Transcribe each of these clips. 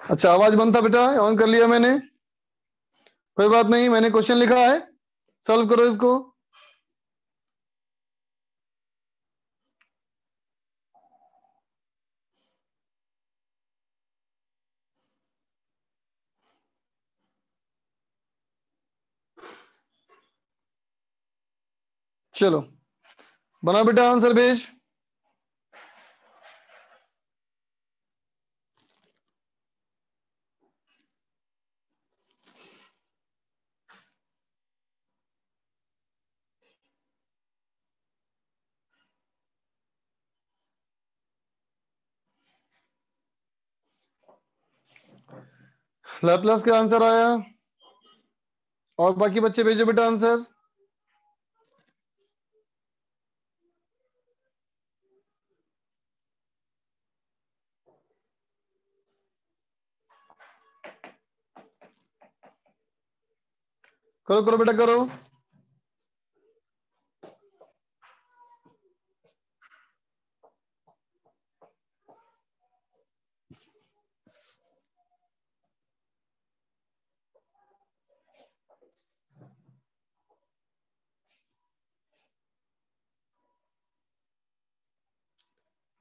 अच्छा, आवाज बंद था बेटा, ऑन कर लिया मैंने। कोई बात नहीं, मैंने क्वेश्चन लिखा है, सॉल्व करो इसको। चलो बना बेटा, आंसर भेज। लैपलास का आंसर आया, और बाकी बच्चे भेजो बेटा आंसर। करो करो बेटा करो।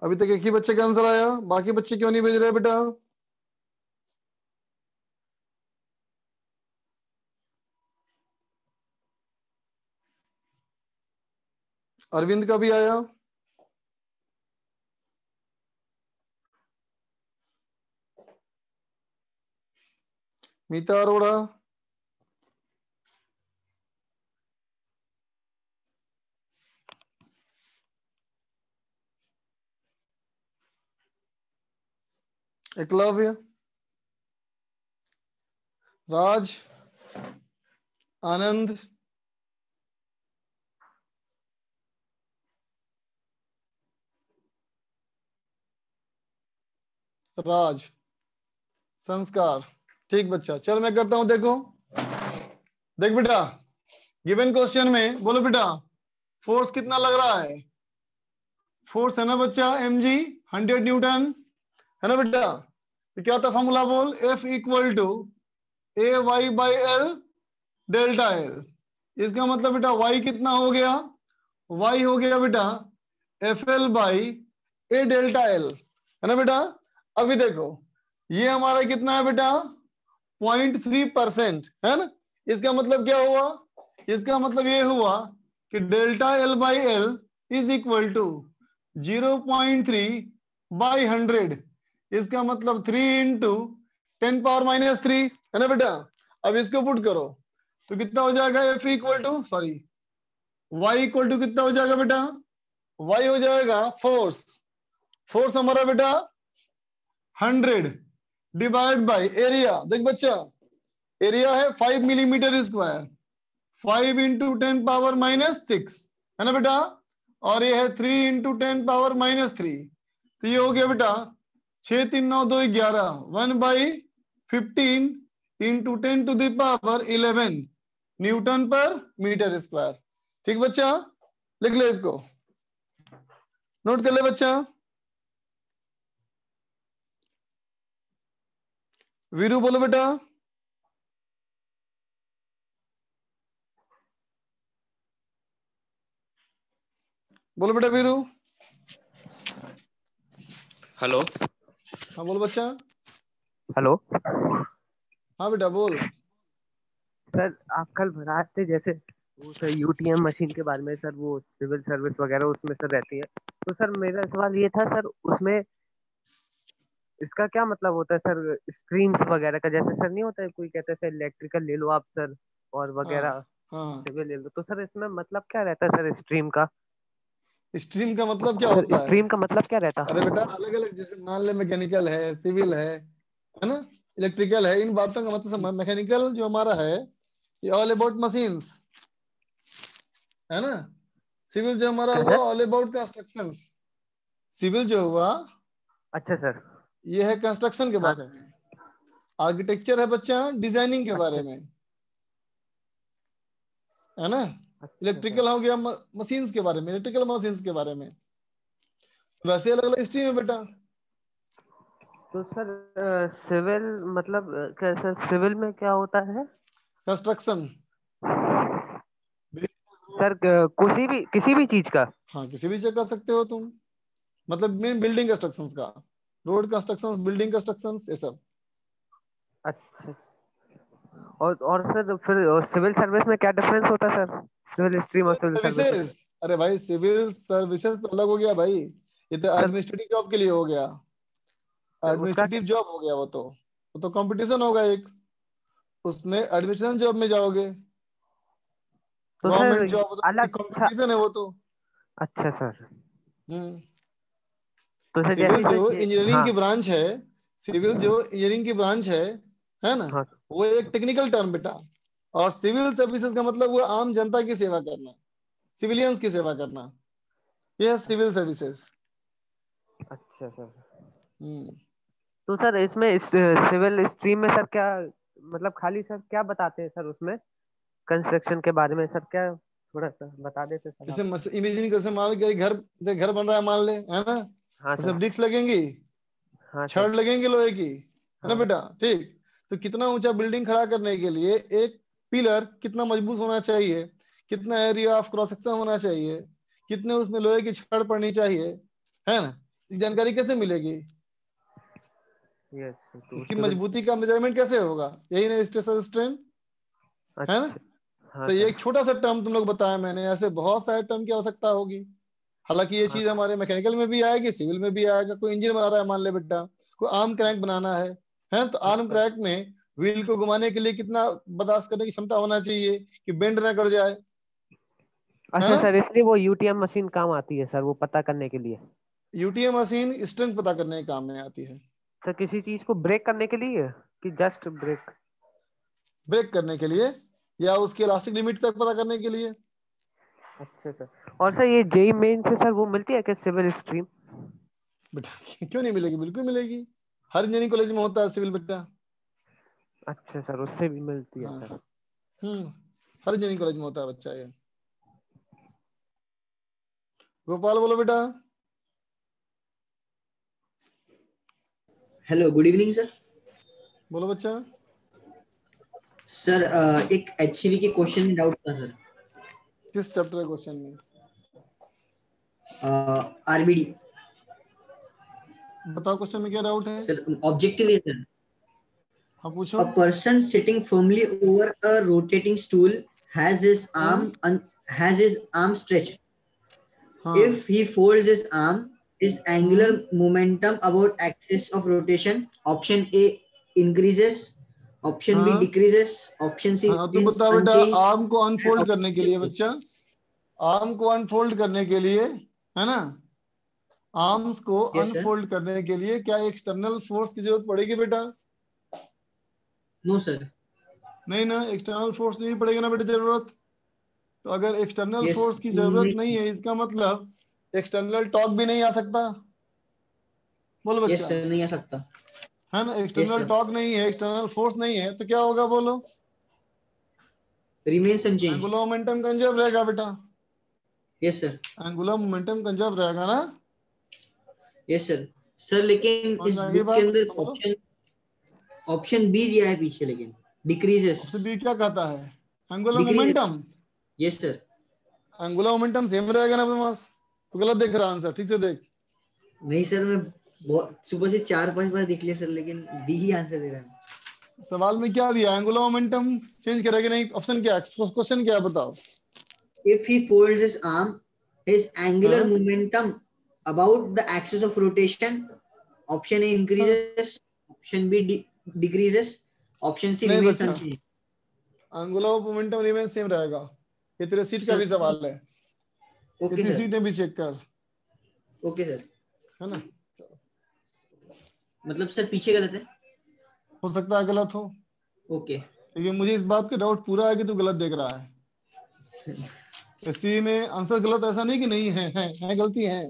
अभी तक एक ही बच्चे का आंसर आया, बाकी बच्चे क्यों नहीं भेज रहे बेटा? अरविंद का भी आया। मीता अरोड़ा। एकलव्य। राज। आनंद। राज। संस्कार। ठीक बच्चा, चल मैं करता हूं, देखो। देख बेटा, गिवन क्वेश्चन में बोलो बेटा, फोर्स कितना लग रहा है? फोर्स है ना बच्चा, mg 100 न्यूटन, है ना बेटा? तो क्या था फॉर्मूला, बोल। F equal to A Y by L delta L. इसका मतलब बेटा y कितना हो गया? y हो गया बेटा F L by A delta L, है ना बेटा? अभी देखो, ये हमारा कितना है बेटा? 0.3%, है ना? इसका मतलब क्या हुआ? इसका मतलब ये हुआ कि delta L by L is equal to 0.3 by 100। इसका मतलब 3 इंटू 10⁻³ है ना बेटा? अब इसको पुट करो तो कितना हो जाएगा? F equal to, sorry, Y equal to कितना हो जाएगा बेटा? वाई हो जाएगा फोर्स। फोर्स हमारा बेटा 100 डिवाइड बाई एरिया। देख बच्चा, एरिया है 5 मिलीमीटर स्क्वायर, 5 × 10⁻⁻6, है ना बेटा? और ये है 3 × 10⁻³ तो ये हो गया बेटा 6 3 9 2 11, 1/15 इंटू 10⁻11 न्यूटन पर मीटर स्क्वायर। ठीक बच्चा, लिख ले इसको, नोट कर ले बच्चा। वीरू बोलो बेटा। बोलो बेटा वीरू। हेलो। हाँ बोलो बच्चा। हेलो हाँ बेटा बोल। सर, आप कल बता रहे थे जैसे वो सर यूटीएम मशीन के बारे में, सर वो सिविल सर्विस वगैरह उसमें सर रहती है। तो सर मेरा सवाल ये था सर, उसमें इसका क्या मतलब होता है सर? स्ट्रीम्स वगैरह का जैसे सर नहीं होता है, कोई कहता है सर इलेक्ट्रिकल ले लो आप सर, और हाँ वगैरह हाँ। सिविल ले लो। तो सर इसमें मतलब क्या रहता है सर स्ट्रीम का? स्ट्रीम का मतलब क्या सर होता है? स्ट्रीम का मतलब क्या रहता? अरे बेटा अलग अलग, जैसे मान ले मैकेनिकल है, सिविल है ना, इलेक्ट्रिकल है, इन बातों का मतलब मैकेनिकल जो हमारा है ये ऑल अबाउट मशीन्स, है ना? सिविल जो हमारा क्या हुआ sir? All about constructions. Civil जो हुआ अच्छा सर। ये है कंस्ट्रक्शन के हाँ। बारे में। आर्किटेक्चर है बच्चा डिजाइनिंग के बारे अच्छा। में, है ना? अच्छा सर। इलेक्ट्रिकल हो गया मशीन्स के बारे में, इलेक्ट्रिकल मशीन्स के बारे में। वैसे अलग अलग स्ट्रीम है बेटा। तो सर सिविल मतलब सर सिविल में क्या होता है? कंस्ट्रक्शन। सर किसी भी चीज का? हाँ, किसी भी चीज कर सकते हो तुम, मतलब मेन बिल्डिंग कंस्ट्रक्शंस का, रोड कंस्ट्रक्शंस, बिल्डिंग कंस्ट्रक्शंस, ये सब। अच्छा। और सर फिर सिविल सर्विस में क्या डिफरेंस होता है सर, सिविल स्ट्रीम और सिविल सिविल सर्विस में? सर्विसेज, अरे भाई सिविल सर्विसेज तो अलग हो गया भाई, ये तो सर एडमिनिस्ट्रेटिव जॉब के लिए हो गया, उसका एडमिनिस्ट्रेटिव जॉब हो गया वो तो कंपटीशन होगा एक, उसमें एडमिनिस्ट्रेशन जॉब में जाओगे, तो सर गवर्नमेंट जॉब तो अलग था। कंपटीशन है वो तो। अच्छा सर। हम्म। तो सर जैसे सिविल जो सर ये इंजीनियरिंग हाँ की ब्रांच है, सिविल जो इंजीनियरिंग की ब्रांच है ना, हाँ। वो एक टेक्निकल टर्म बेटा, और सिविल सर्विसेज का मतलब वो आम जनता की सेवा करना, सिविलियंस की सेवा करना, ये है सिविल सर्विसेज। अच्छा सर। हम्म। तो सर इसमें सिविल स्ट्रीम में सर क्या मतलब खाली सर क्या बताते हैं सर उसमें कंस्ट्रक्शन के बारे में सर, क्या थोड़ा सा बता देते सर आप? जैसे इमेजिन कैसे, मान लो कि घर बन रहा है मान ले, है ना, हाँ उसमें सर। ब्रिक्स लगेंगी, हाँ सर। छड़ लगेंगे लोहे की, है ना हाँ। बेटा, ठीक। तो कितना ऊंचा बिल्डिंग खड़ा करने के लिए एक पिलर कितना मजबूत होना चाहिए, कितना एरिया ऑफ क्रॉस सेक्शन होना चाहिए, कितने उसमें लोहे की छड़ पड़नी चाहिए, है ना, इस जानकारी कैसे मिलेगी, यस तो उसकी सिविल। मजबूती का मेजरमेंट कैसे होगा, यही ना स्ट्रेस स्ट्रेन, है ना। अच्छा। हाँ तो ये सर। एक छोटा सा टर्म तुम लोग बताया मैंने, ऐसे बहुत सारे टर्म की आवश्यकता होगी। हालांकि ये हाँ चीज हमारे मैकेनिकल में भी आएगी, सिविल में भी आएगा, कोई इंजन बना रहा है मान ले बेटा, कोई आर्म क्रैंक बनाना है तो हाँ आर्म सर। क्रैंक में व्हील को घुमाने के लिए कितना बर्दाश्त करने की क्षमता होना चाहिए कि बेंड ना कर जाए, है अच्छा ना। सर, इसलिए वो यूटीएम मशीन काम आती है सर, वो पता करने के लिए? यूटीएम मशीन स्ट्रेंथ पता करने के काम में आती है, सर किसी चीज को ब्रेक करने के लिए कि जस्ट ब्रेक? ब्रेक करने के लिए या उसकी इलास्टिक लिमिट तक पता करने के लिए। अच्छा सर। और सर ये जेई मेन से सर वो मिलती है क्या सिविल स्ट्रीम? बेटा क्यों नहीं मिलेगी, बिल्कुल मिलेगी, हर इंजीनियरिंग कॉलेज में होता है सिविल बेटा। अच्छा सर, उससे भी मिलती है हाँ। सर। हम्म। हर इंजीनियरिंग कॉलेज में होता है बच्चा ये। गोपाल बोलो बेटा। Hello, good evening sir. बोलो बच्चा। सर एक एचसीवी के क्वेश्चन में डाउट था सर। किस चैप्टर क्वेश्चन में? आरबीडी बताओ क्वेश्चन में क्या डाउट है। सर, ऑब्जेक्टिव है सर। हाँ पूछो। A person sitting firmly over a rotating stool has his hmm. arm stretched. हाँ If he folds his arm, his hmm. angular momentum about axis of rotation, option A increases, option B हाँ decreases, option C हाँ, तुम remains बताओ बेटा, unchanged, arm को and unfold option करने के D लिए approves. बच्चा, आर्म को अनफोल्ड करने के लिए, है ना, आर्म्स को Yes sir. अनफोल्ड करने के लिए क्या एक्सटर्नल फोर्स की जरूरत पड़ेगी बेटा? No sir. नहीं ना, एक्सटर्नल फोर्स नहीं पड़ेगा ना बेटा जरूरत। तो अगर एक्सटर्नल Yes. फोर्स की जरूरत नहीं है, इसका मतलब एक्सटर्नल टॉर्क भी नहीं आ सकता। बोलो Yes बच्चा, sir, नहीं आ सकता. है ना, Yes एक्सटर्नल sir. टॉर्क नहीं है, एक्सटर्नल फोर्स नहीं है, तो क्या होगा बोलो? Remains unchanged. Angular momentum conserve रहेगा बेटा, Yes sir. Angular momentum conserve रहेगा ना। Yes sir. सर लेकिन समझ में इस आ गई बुक के बात, अंदर हाँ, बोलो। ऑप्शन ऑप्शन बी दिया है पीछे, लेकिन डिक्रीजेस. ऑप्शन बी क्या कहता है? Angular decrease. Momentum, yes sir. Angular momentum same रहेगा ना अपने पास, तो गलत देख रहा आंसर, ठीक से देख। नहीं सर, मैं बहुत सुबह से 4-5 बार देख लिया सर, लेकिन बी ही आंसर दे रहा है. सवाल में क्या दिया, एंगुलर मोमेंटम चेंज करेगा नहीं, ऑप्शन क्या है, क्वेश्चन क्या है बताओ। If he folds his arm, his angular हाँ momentum about the axis of rotation, option A हाँ। Increases, option B decreases, option C नहीं रिमेन्स बच्चा, unchange. Angular momentum remain same रहेगा, ये तेरे सीट का सर भी सवाल है, ओके इतनी सर. सीटें भी चेक कर, ओके सर. है ना। मतलब सर पीछे गलत है. हो सकता है गलत हो, ओके. लेकिन मुझे इस बात का डाउट पूरा है कि तू गलत देख रहा है। इसी में आंसर गलत ऐसा नहीं कि नहीं है गलती है,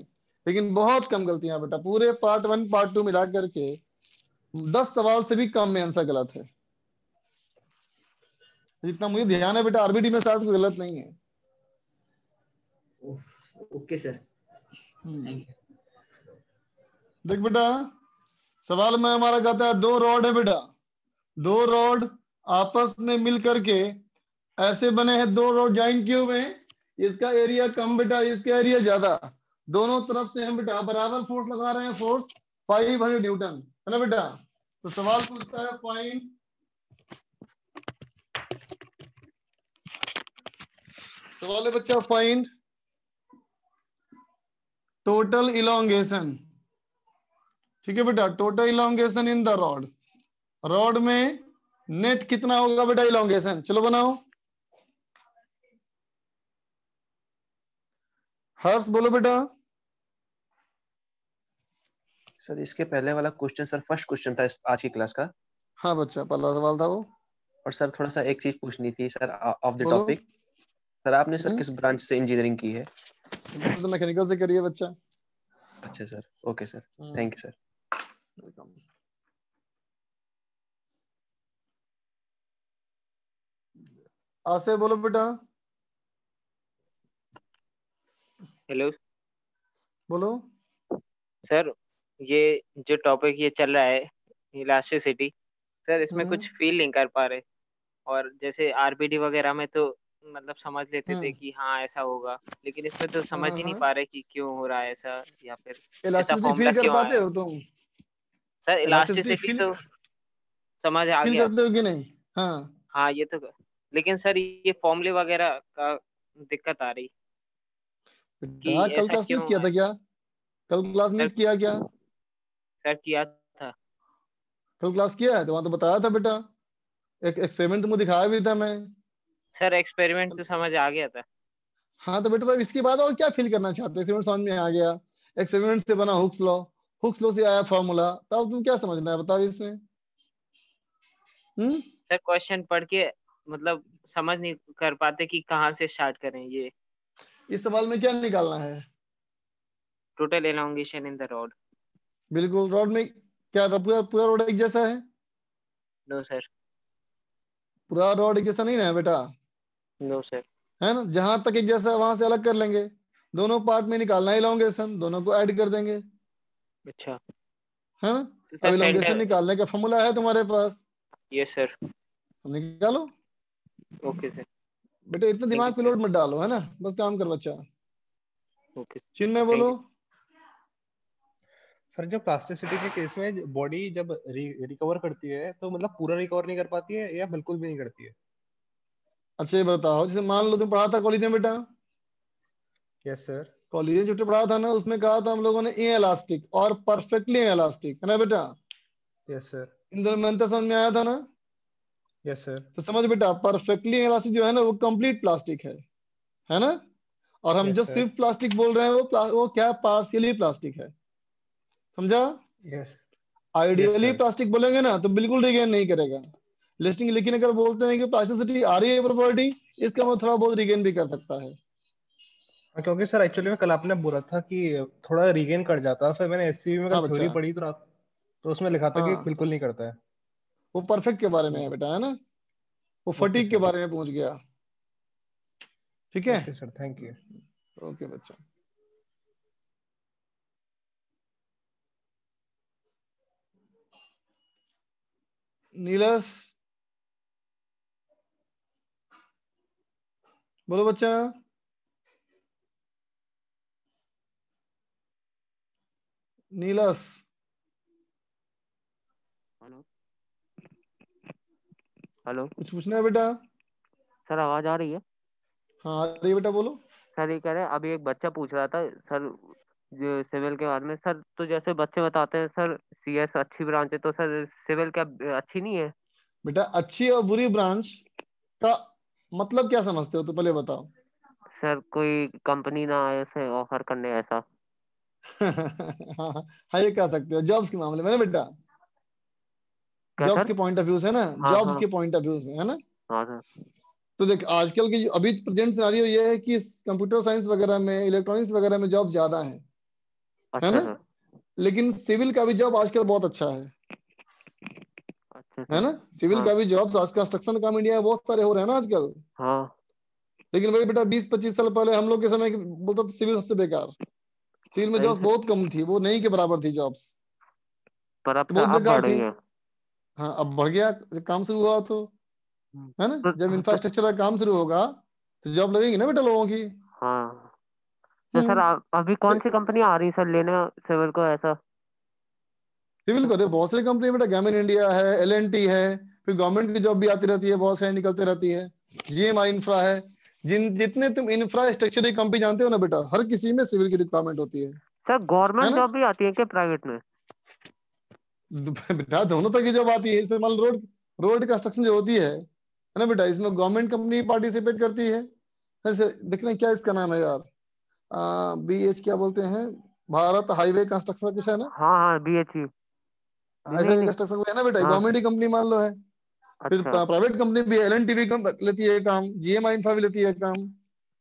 लेकिन बहुत कम गलतियां बेटा, पूरे पार्ट 1 पार्ट 2 मिला करके 10 सवाल से भी कम में आंसर गलत है, जितना मुझे ध्यान है बेटा, आरबीडी में शायद कोई गलत नहीं है। Okay sir. Hmm. Thank you. देख बेटा, सवाल में हमारा कहता है 2 रॉड है बेटा, 2 रॉड आपस में मिल करके ऐसे बने हैं, 2 रॉड ज्वाइन किए हुए हैं, इसका एरिया कम बेटा, इसका एरिया ज्यादा, दोनों तरफ से हम बेटा बराबर फोर्स लगा रहे हैं, फोर्स 500 न्यूटन है ना बेटा। तो सवाल पूछता है फाइंड सवाल है बच्चा फाइंड टोटल इलोंगेशन। ठीक है बेटा, total elongation in the rod, rod में नेट कितना होगा बेटा इलोंगेशन, चलो बनाओ। हर्ष बोलो बेटा। सर इसके पहले वाला क्वेश्चन सर फर्स्ट क्वेश्चन था आज की क्लास का। हाँ बच्चा, पहला सवाल था वो। और सर थोड़ा सा एक चीज पूछनी थी सर ऑफ द बोलो। टॉपिक। सर आपने सर किस ब्रांच से इंजीनियरिंग की है? तो मैकेनिकल से करिए बच्चा। अच्छा sir, okay sir, thank you sir. आसे बोलो बेटा। हेलो बोलो। सर, ये जो टॉपिक ये चल रहा है इलास्टिसिटी, सर इसमें कुछ फील नहीं कर पा रहे। और जैसे आरपीडी वगैरह में तो मतलब समझ लेते थे कि हाँ ऐसा होगा, लेकिन इसमें तो समझ ही नहीं पा रहे कि क्यों हो रहा है ऐसा, या फिर ऐसा इलास्टिसिटी फॉर्मूला फील कर क्यों पाते आया। हो तुम? सर इलास्टिसिटी इलास्टिसिटी फील तो समझ आ फील गया। करते हो कि नहीं? हाँ हाँ ये तो, लेकिन सर ये फॉर्मूले वगैरह का दिक्कत आ रही कि बेटा, कल ऐसा क्लास मिस क्यों किया है। था क्या? कल क्लास सर मिस किया क्या? सर किया था। कल क्लास किया है तो वहां तो बताया था बेटा, एक एक्सपेरिमेंट तुमको दिखाया भी था मैं। सर एक्सपेरिमेंट तो समझ आ गया था। हाँ तो बेटा, तब इसके बाद और क्या फील करना चाहते हो? एक्सपेरिमेंट समझ में आ गया, एक्सपेरिमेंट से बना हुक्स लॉ, हुक्स लॉ से आया फॉर्मूला, तब तुम क्या समझना है बताओ इसमें? सर क्वेश्चन पढ़ के मतलब समझ नहीं कर पाते कि कहाँ से स्टार्ट करें। ये इस सवाल में क्या निकालना है? Total elongation in the rod. बिल्कुल, रॉड में क्या पूरा पूरा रॉड एक जैसा है? No sir. पूरा रॉड एक जैसा नहीं ना है बेटा, नो सर। है ना? जहां तक एक जैसा है वहां से अलग कर लेंगे, दोनों पार्ट में निकालना है इलोंगेशन, दोनों को ऐड कर देंगे, अच्छा है ना? तो अब सर इलोंगेशन सेंटर। निकालने का फॉर्मूला है तुम्हारे पास, यस सर। तो निकालो। Okay sir. बेटा इतना थैंक यू दिमाग पे सर। लोड मत डालो, है ना? बस काम कर बच्चा। ओके चिन्ह में थैंक बोलो। यू। सर जब प्लास्टिसिटी के केस में बॉडी जब रिकवर करती है तो मतलब पूरा रिकवर नहीं कर पाती है या बिल्कुल भी नहीं करती है? अच्छा ये बताओ, जैसे मान लो तुम पढ़ा था कॉलेज में बेटा, यस सर। कॉलेज में जो पढ़ा था ना, उसमें कहा था हम लोगों ने इन इलास्टिक और परफेक्टली इन इलास्टिक, है ना बेटा? Yes sir. इन दोनों में अंतर समझ में आया था ना? Yes sir. तो समझ बेटा, परफेक्टली इलास्टिक जो है ना वो कंप्लीट प्लास्टिक है ना? और हम जो यस सर। सिर्फ प्लास्टिक बोल रहे हैं वो क्या, पार्शियली प्लास्टिक है, समझा? Yes. Yes ideally sir. Plastic बोलेंगे ना तो बिल्कुल रिगेन नहीं करेगा, लेकिन अगर बोलते हैं कि प्लास्टिसिटी आ रही है प्रॉपर्टी, इसका मतलब थोड़ा बहुत रिगेन भी कर सकता है। हाँ, क्योंकि सर एक्चुअली में कल आपने बोला था कि थोड़ा रिगेन कर जाता है, फिर मैंने एससीबी में कल हाँ थ्योरी बच्चा। पढ़ी तो उसमें लिखा था कि हाँ, बिल्कुल नहीं करता है। वो परफेक्ट के बारे में है बेटा, है ना? वो ओके फटीक के सर। बारे में पहुंच गया। ठीक है, okay sir, thank you. Okay बच्चा। नीलस बोलो बच्चा। नीलस हेलो हेलो कुछ पूछना है बेटा? सर, आवाज आ रही है? हाँ आ रही है बेटा, बोलो। सर ये कह रहे हैं, अभी एक बच्चा पूछ रहा था सर जो सिविल के बारे में। सर तो जैसे बच्चे बताते हैं सर सीएस अच्छी ब्रांच है, तो सर सिविल क्या अच्छी नहीं है? बेटा अच्छी और बुरी ब्रांच का मतलब क्या समझते हो तो पहले बताओ। सर कोई कंपनी ना आए उसे ऑफर करने ऐसा। हाँ हाँ, ये कह सकते हो जॉब्स के मामले में ना बेटा, क्या जॉब्स सर? के पॉइंट ऑफ व्यू से ना, हाँ जॉब्स हाँ के पॉइंट ऑफ व्यू में, है ना? हाँ सर। तो देख आजकल की अभी प्रेजेंट सिनारियो ये है कि कंप्यूटर साइंस वगैरह में, इलेक्ट्रॉनिक्स वगैरह में जॉब ज्यादा है अच्छा ना? सर। लेकिन सिविल का भी जॉब आजकल बहुत अच्छा अच्छा है सर। ना? सिविल हाँ का भी जॉब आज कंस्ट्रक्शन काम इंडिया में बहुत सारे हो रहे हैं ना आजकल। हाँ। लेकिन वही बेटा 20-25 साल पहले हम लोग के समय बोलता था सिविल सबसे बेकार, सिविल में सही जॉब्स सर। बहुत कम थी, वो नहीं के बराबर थी जॉब्स। पर अब तो बहुत अब बेकार बढ़ रही थी। है। हाँ अब बढ़ गया, जब काम शुरू हुआ तो, है ना, जब तो इंफ्रास्ट्रक्चर का काम शुरू होगा तो जॉब लगेगी ना बेटा लोगों की। हाँ तो सर अभी कौन सी कंपनी आ रही सर लेने सिविल को ऐसा? सिविल को देखो बहुत सारी कंपनी बेटा, गैमन इंडिया है, L&T है, फिर गवर्नमेंट की जॉब भी आती रहती है, बहुत सारी निकलती रहती है, GMI इंफ्रा है। जितने तुम इंफ्रास्ट्रक्चर की कंपनी जानते हो ना बेटा, हर किसी में सिविल की रिक्वायरमेंट होती सर है गवर्नमेंट ना। जॉब भी आती है क्या प्राइवेट में? बेटा दोनों तरह की जॉब आती है, इसमें मान लो रोड रोड कंस्ट्रक्शन जो होती है ना बेटा, इसमें गवर्नमेंट कंपनी पार्टिसिपेट करती है। ऐसे देख रहे हैं क्या इसका नाम है यार, BH क्या बोलते हैं, भारत हाईवे कंस्ट्रक्शन कुछ है ना, हाँ हाँ BHE। नहीं ऐसा नहीं नहीं। कंस्ट्रक्शन है ना बेटा, हाँ गवर्नमेंट की कंपनी मान लो है। फिर अच्छा प्राइवेट कंपनी भी L&T भी लेती है काम, GMI इंफ्रा भी लेती है काम,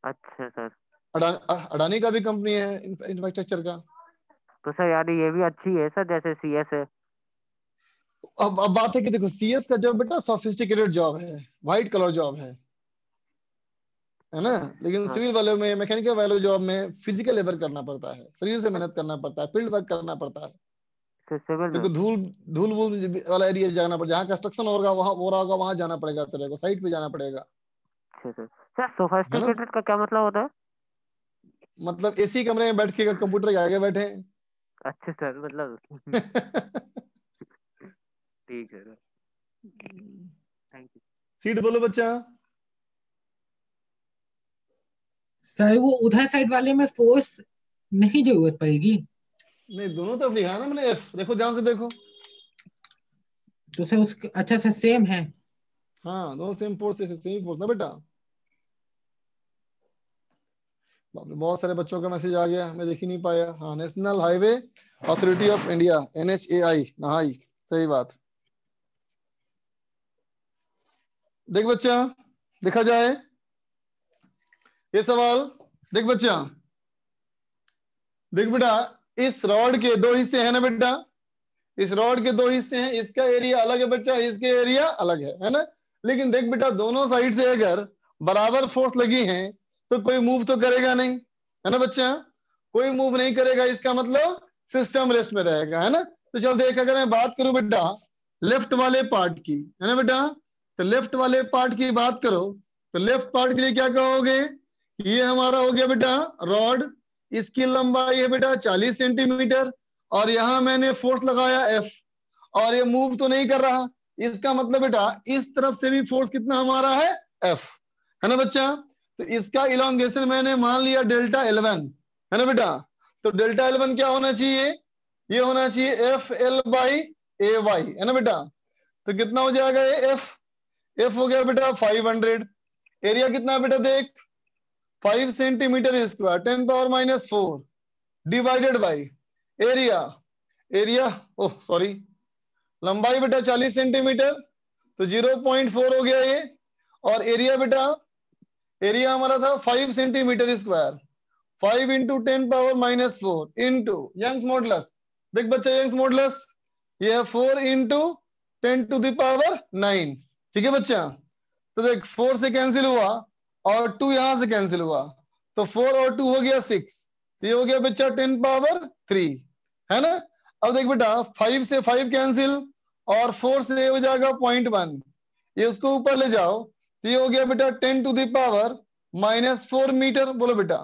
अच्छा सर। अडानी का भी कंपनी है इंफ्रास्ट्रक्चर का। तो सर यार ये भी अच्छी है सर, जैसे CS है। अब बात है कि देखो CS का जॉब बेटा सोफिस्टिकेटेड जॉब है, व्हाइट कलर जॉब है ना, लेकिन हाँ सिविल वाले में, मैकेनिकल वाले जॉब में फिजिकल लेबर करना पड़ता है, शरीर से मेहनत करना पड़ता है, फील्ड वर्क करना पड़ता है। सर सिविल में। देखो धूल धूल वूल वाला एरिया जाना पड़ेगा, जहाँ कंस्ट्रक्शन होगा वहां हो रहा होगा, वहां जाना पड़ेगा तेरे को, साइट पे जाना पड़ेगा, अच्छा सर। सर है ना। सोफिस्टिकेटेड का क्या मतलब होता है? मतलब AC कमरे में बैठ के कंप्यूटर के आगे बैठे अच्छा सर मतलब ठीक है सर। Thank you. सीट बोलो बच्चा। सर वो उधर साइड वाले में फोर्स नहीं जरूरत पड़ेगी? नहीं दोनों तरफ लिखा है ना मैंने F, देखो ध्यान से देखो। तो सर उसका अच्छा सर सेम है। हाँ दोनों सेम फोर्स है, सेम फोर्स ना बेटा। बाप रे, बहुत सारे बच्चों का मैसेज आ गया, मैं देख ही नहीं पाया। हाँ national highway authority of India, NHAI, नहाई, सही बात। देख बच्चा, देखा जाए ये सवाल, देख बच्चा, देख बेटा, इस रॉड के दो हिस्से हैं ना बेटा, इस रॉड के दो हिस्से हैं, इसका एरिया अलग है बच्चा, इसके एरिया अलग है ना। लेकिन देख बेटा दोनों साइड से अगर बराबर फोर्स लगी है तो कोई मूव तो करेगा नहीं, है ना बच्चा, कोई मूव नहीं करेगा, इसका मतलब सिस्टम रेस्ट में रहेगा, है ना। तो चल देख, अगर मैं बात करूं बेटा लेफ्ट वाले पार्ट की, है ना बेटा, तो लेफ्ट वाले पार्ट की बात करो तो लेफ्ट पार्ट के लिए क्या कहोगे, ये हमारा हो गया बेटा रॉड, इसकी लंबाई है बेटा 40 सेंटीमीटर, और यहां मैंने फोर्स लगाया F, और ये मूव तो नहीं कर रहा, इसका मतलब बेटा इस तरफ से भी फोर्स कितना हमारा है F, है ना बच्चा। तो इसका इलोंगेशन मैंने मान लिया डेल्टा L1, है ना बेटा। तो डेल्टा L1 क्या होना चाहिए, ये होना चाहिए FL/AY, है ना बेटा। तो कितना हो जाएगा ये F हो गया बेटा 500। एरिया कितना है बेटा देख, 5 centimetre square 10⁻⁴ divided by area, area oh sorry, लंबाई बेटा 40 सेंटीमीटर, तो 0.4 हो गया ये, और एरिया बेटा, एरिया हमारा था 5 centimetre square, 5 into 10⁻⁴ into Young's modulus, देख बच्चा यंग्स मॉडुलस ये है 4 इंटू 10⁹ ठीक है बच्चा। तो देख 4 से कैंसिल हुआ और 2 यहां से कैंसिल हुआ, तो 4 और 2 हो गया 6, तो ये हो गया बच्चा 10⁻3, है ना। अब देख बेटा 5 से 5 कैंसिल और 4 से हो जाएगा 0.1, ये उसको ऊपर ले जाओ तो ये हो गया बेटा 10⁻⁻⁴ मीटर, बोलो बेटा,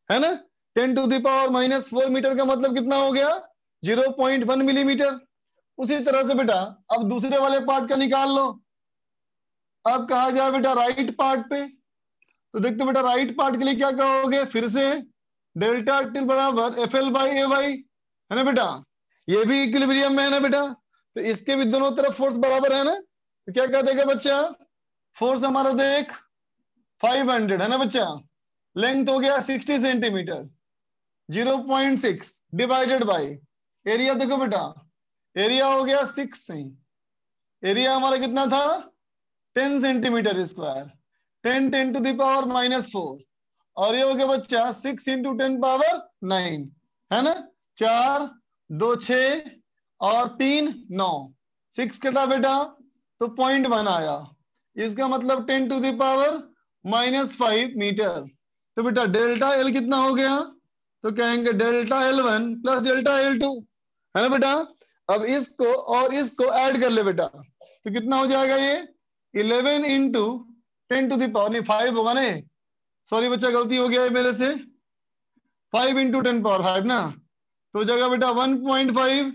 है ना। 10⁻⁻⁴ मीटर का मतलब कितना हो गया 0.1 मिलीमीटर। उसी तरह से बेटा अब दूसरे वाले पार्ट का निकाल लो। अब कहा जाए बेटा राइट पार्ट पे, तो देखते बेटा राइट पार्ट के लिए क्या कहोगे, फिर से डेल्टा टी बराबर FL/AY, है ना बेटा, ये भी इक्विलिब्रियम में है ना बेटा, तो इसके भी दोनों तरफ फोर्स बराबर है ना। तो क्या कह देगा बच्चा, फोर्स हमारा देख 500 है ना बच्चा, लेंथ हो गया 60 सेंटीमीटर, 0.6 डिवाइडेड बाई एरिया, देखो बेटा एरिया हो गया 6 नहीं, एरिया हमारा कितना था 10 सेंटीमीटर स्क्वायर, 10⁻⁻⁴, और ये हो गया बच्चा 6 इंटू 10⁻⁹, है ना। 4 2 6 और 3 9, 6 कटा बेटा तो 0.1 आया, इसका मतलब 10⁻⁻5 मीटर। तो बेटा डेल्टा L कितना हो गया, तो कहेंगे delta L1 plus delta L2, है ना बेटा। अब इसको और इसको ऐड कर ले बेटा, तो कितना हो जाएगा ये 11 इंटू 10 टू द पावर, नहीं 5 होगा ना, सॉरी बच्चा गलती हो गया है मेरे से, 5 इंटू 10 पावर 5 ना, तो हो जाएगा बेटा 1.5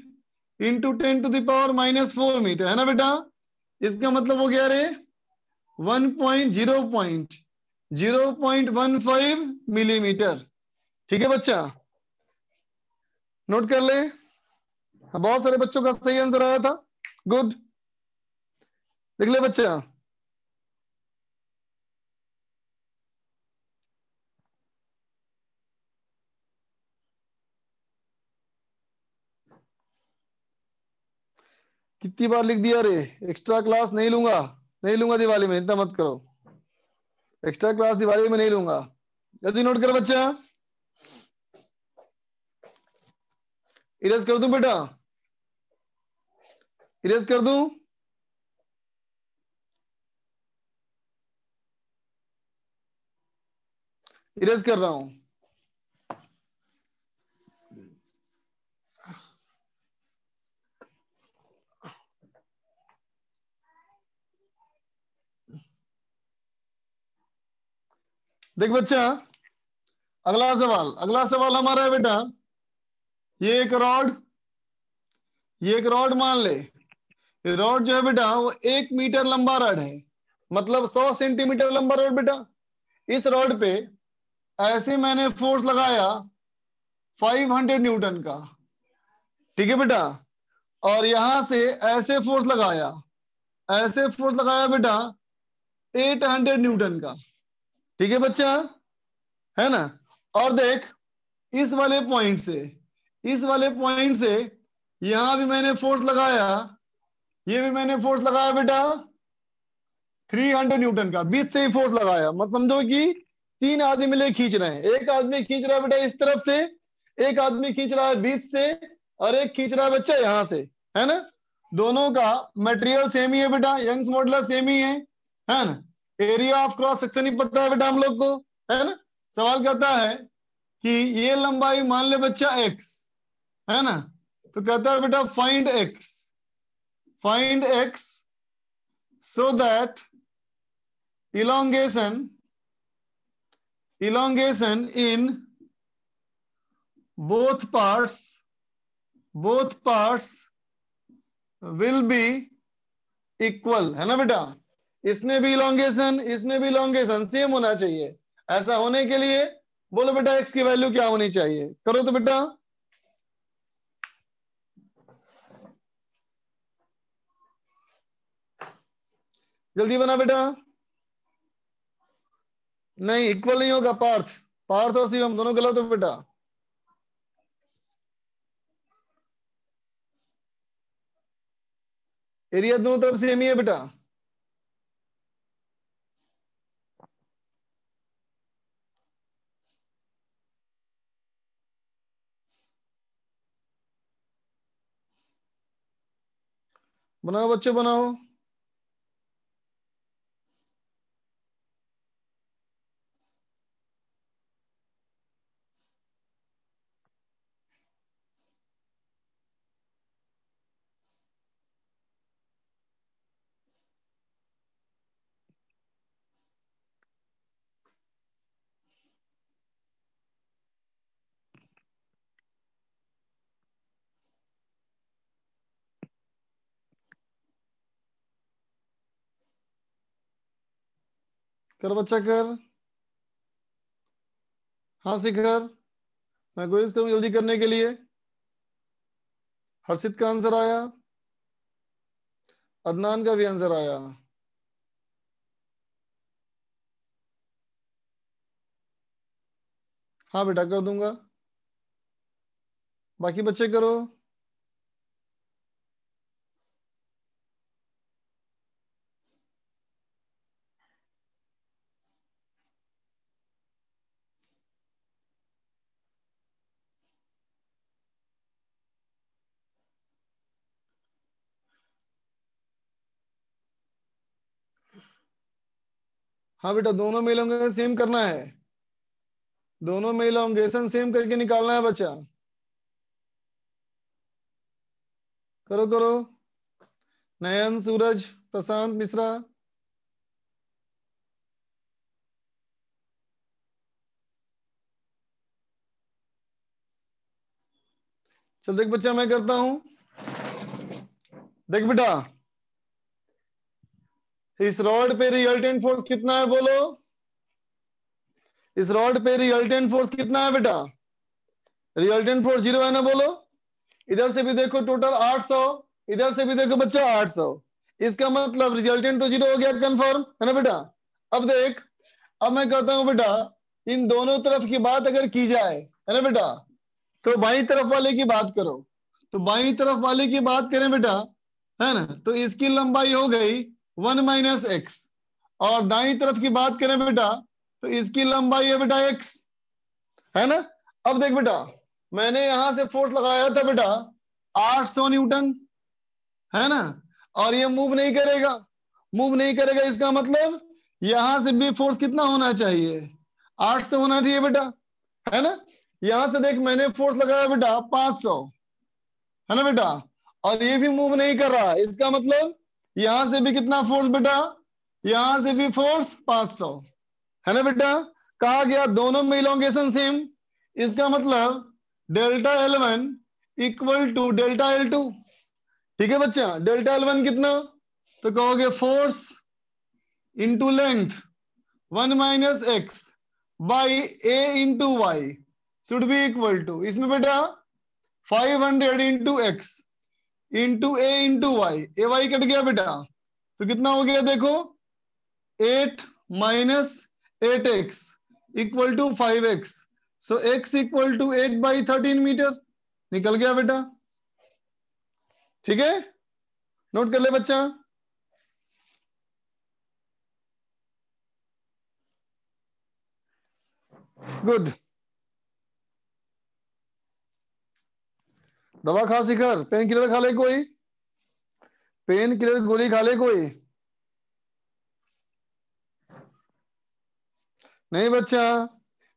into 10 to the power -4 metre, है ना बेटा। इसका मतलब हो गया रे 0.15 मिलीमीटर। ठीक है बच्चा, नोट कर ले। बहुत सारे बच्चों का सही आंसर आया था, गुड, लिख ले बच्चा। कितनी बार लिख दिया रे, एक्स्ट्रा क्लास नहीं लूंगा, नहीं लूंगा दिवाली में, इतना मत करो, एक्स्ट्रा क्लास दिवाली में नहीं लूंगा। जल्दी नोट कर बच्चा, इरेज कर दूं बेटा, इरेज कर दूं, इरेज कर रहा हूं। देख बच्चा, अगला सवाल, अगला सवाल हमारा है बेटा, ये एक रॉड, ये एक रॉड मान ले, ये रॉड जो है बेटा वो 1 मीटर लंबा रॉड है, मतलब 100 सेंटीमीटर लंबा रॉड बेटा। इस रॉड पे ऐसे मैंने फोर्स लगाया 500 न्यूटन का, ठीक है बेटा, और यहां से ऐसे फोर्स लगाया, ऐसे फोर्स लगाया बेटा 800 न्यूटन का, ठीक है बच्चा, है ना। और देख इस वाले पॉइंट से, इस वाले पॉइंट से यहां भी मैंने फोर्स लगाया, ये भी मैंने फोर्स लगाया बेटा 300 न्यूटन का, बीच से ही फोर्स लगाया, मत समझो कि 3 आदमी मिले खींच रहे हैं, एक आदमी खींच रहा है बेटा इस तरफ से, एक आदमी खींच रहा है बीच से, और एक खींच रहा है बच्चा यहां से, है ना। दोनों का मटेरियल सेम ही है बेटा, यंग्स मॉडुलस सेम ही है ना। एरिया ऑफ क्रॉस सेक्शन ही पता है बेटा हम लोग को, है ना। सवाल कहता है कि ये लंबाई मान ले बच्चा x, है ना, तो कहता है बेटा find x so that elongation in both parts will be equal, है ना बेटा। इसमें भी इलोंगेशन सेम होना चाहिए, ऐसा होने के लिए बोलो बेटा x की वैल्यू क्या होनी चाहिए, करो तो बेटा। जल्दी बना बेटा, नहीं इक्वल नहीं होगा, पार्थ, पार्थ और शिवम दोनों गलत हो बेटा। एरिया दोनों तरफ सेम ही है बेटा, बनाओ बच्चे बनाओ। कर बच्चा कर, हाँ शिखर, मैं कोशिश करूं जल्दी करने के लिए। हर्षित का आंसर आया, अदनान का भी आंसर आया, हाँ बेटा कर दूंगा, बाकी बच्चे करो। हाँ बेटा दोनों में इलोंगेशन सेम करना है, दोनों में इलोंगेशन सेम करके निकालना है बच्चा। करो करो। नयन, सूरज, प्रशांत, मिश्रा। चल देख बच्चा मैं करता हूं। देख बेटा, इस रॉड पे रिजल्टेंट फोर्स कितना है बोलो। इस रॉड पे रिजल्टेंट फोर्स कितना है बेटा? रिजल्टेंट फोर्स 0 है ना बोलो। इधर से भी देखो टोटल 800, इधर से भी देखो बच्चा 800। इसका मतलब रिजल्टेंट तो 0 हो गया, कंफर्म है ना बेटा। अब देख, अब मैं कहता हूं बेटा, इन दोनों तरफ की बात अगर की जाए है ना बेटा, तो बाईं तरफ वाले की बात करो। तो बाईं तरफ वाले की बात करें बेटा, है ना, तो इसकी लंबाई हो गई 1 - x। और दाईं तरफ की बात करें बेटा, तो इसकी लंबाई है बेटा x, है ना। अब देख बेटा, मैंने यहां से फोर्स लगाया था बेटा 800 न्यूटन, है ना, और ये मूव नहीं करेगा। मूव नहीं करेगा इसका मतलब यहां से भी फोर्स कितना होना चाहिए? 800 होना चाहिए बेटा, है ना। यहां से देख मैंने फोर्स लगाया बेटा 500, है ना बेटा, और ये भी मूव नहीं कर रहा। इसका मतलब यहां से भी कितना फोर्स बेटा? यहां से भी फोर्स 500, है ना बेटा। कहा गया दोनों में इलोंगेशन सेम। इसका मतलब delta L1 equal to delta L2। ठीक है बच्चा, डेल्टा L1 कितना? तो कहोगे force into length 1 - x by a into Y should be equal to, इसमें बेटा 500 into x into a into Y, A Y cut गया बेटा, तो कितना हो गया देखो, 8 - 8x equal to 5x। So x equal to 8/13 metre निकल गया बेटा। ठीक है, नोट कर ले बच्चा। गुड। दवा खा शिखर, पेन किलर खा ले कोई, पेन किलर गोली खा ले कोई। नहीं बच्चा,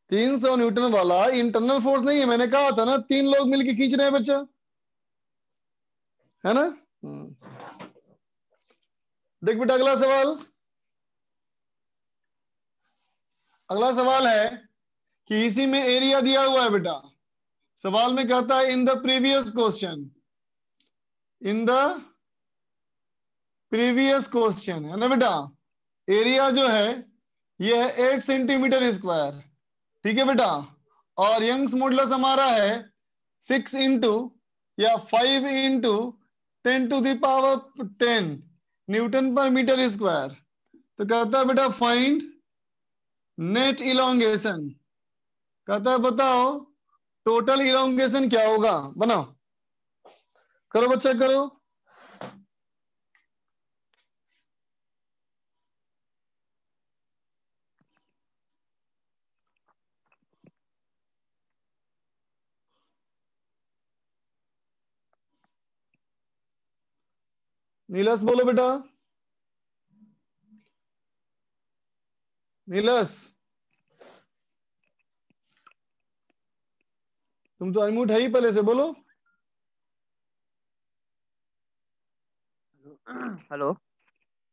300 न्यूटन वाला इंटरनल फोर्स नहीं है, मैंने कहा था ना 3 लोग मिलके खींच रहे हैं बच्चा, है ना। देख बेटा अगला सवाल। अगला सवाल है कि इसी में एरिया दिया हुआ है बेटा। सवाल में कहता है इन the previous question, in the previous question, है ना बेटा, एरिया जो है ये है 8 सेंटीमीटर स्क्वायर। ठीक है बेटा, और यंग्स मॉडुलस हमारा है 6 इंटू या 5 इंटू 10⁻10 न्यूटन पर मीटर स्क्वायर। तो कहता है बेटा फाइंड नेट इलोंगेशन। कहता है बताओ टोटल इलोंगेशन क्या होगा, बनाओ, करो बच्चा करो। नीलस बोलो बेटा, नीलस तुम तो अनम्यूट है ही पहले से, बोलो। हेलो।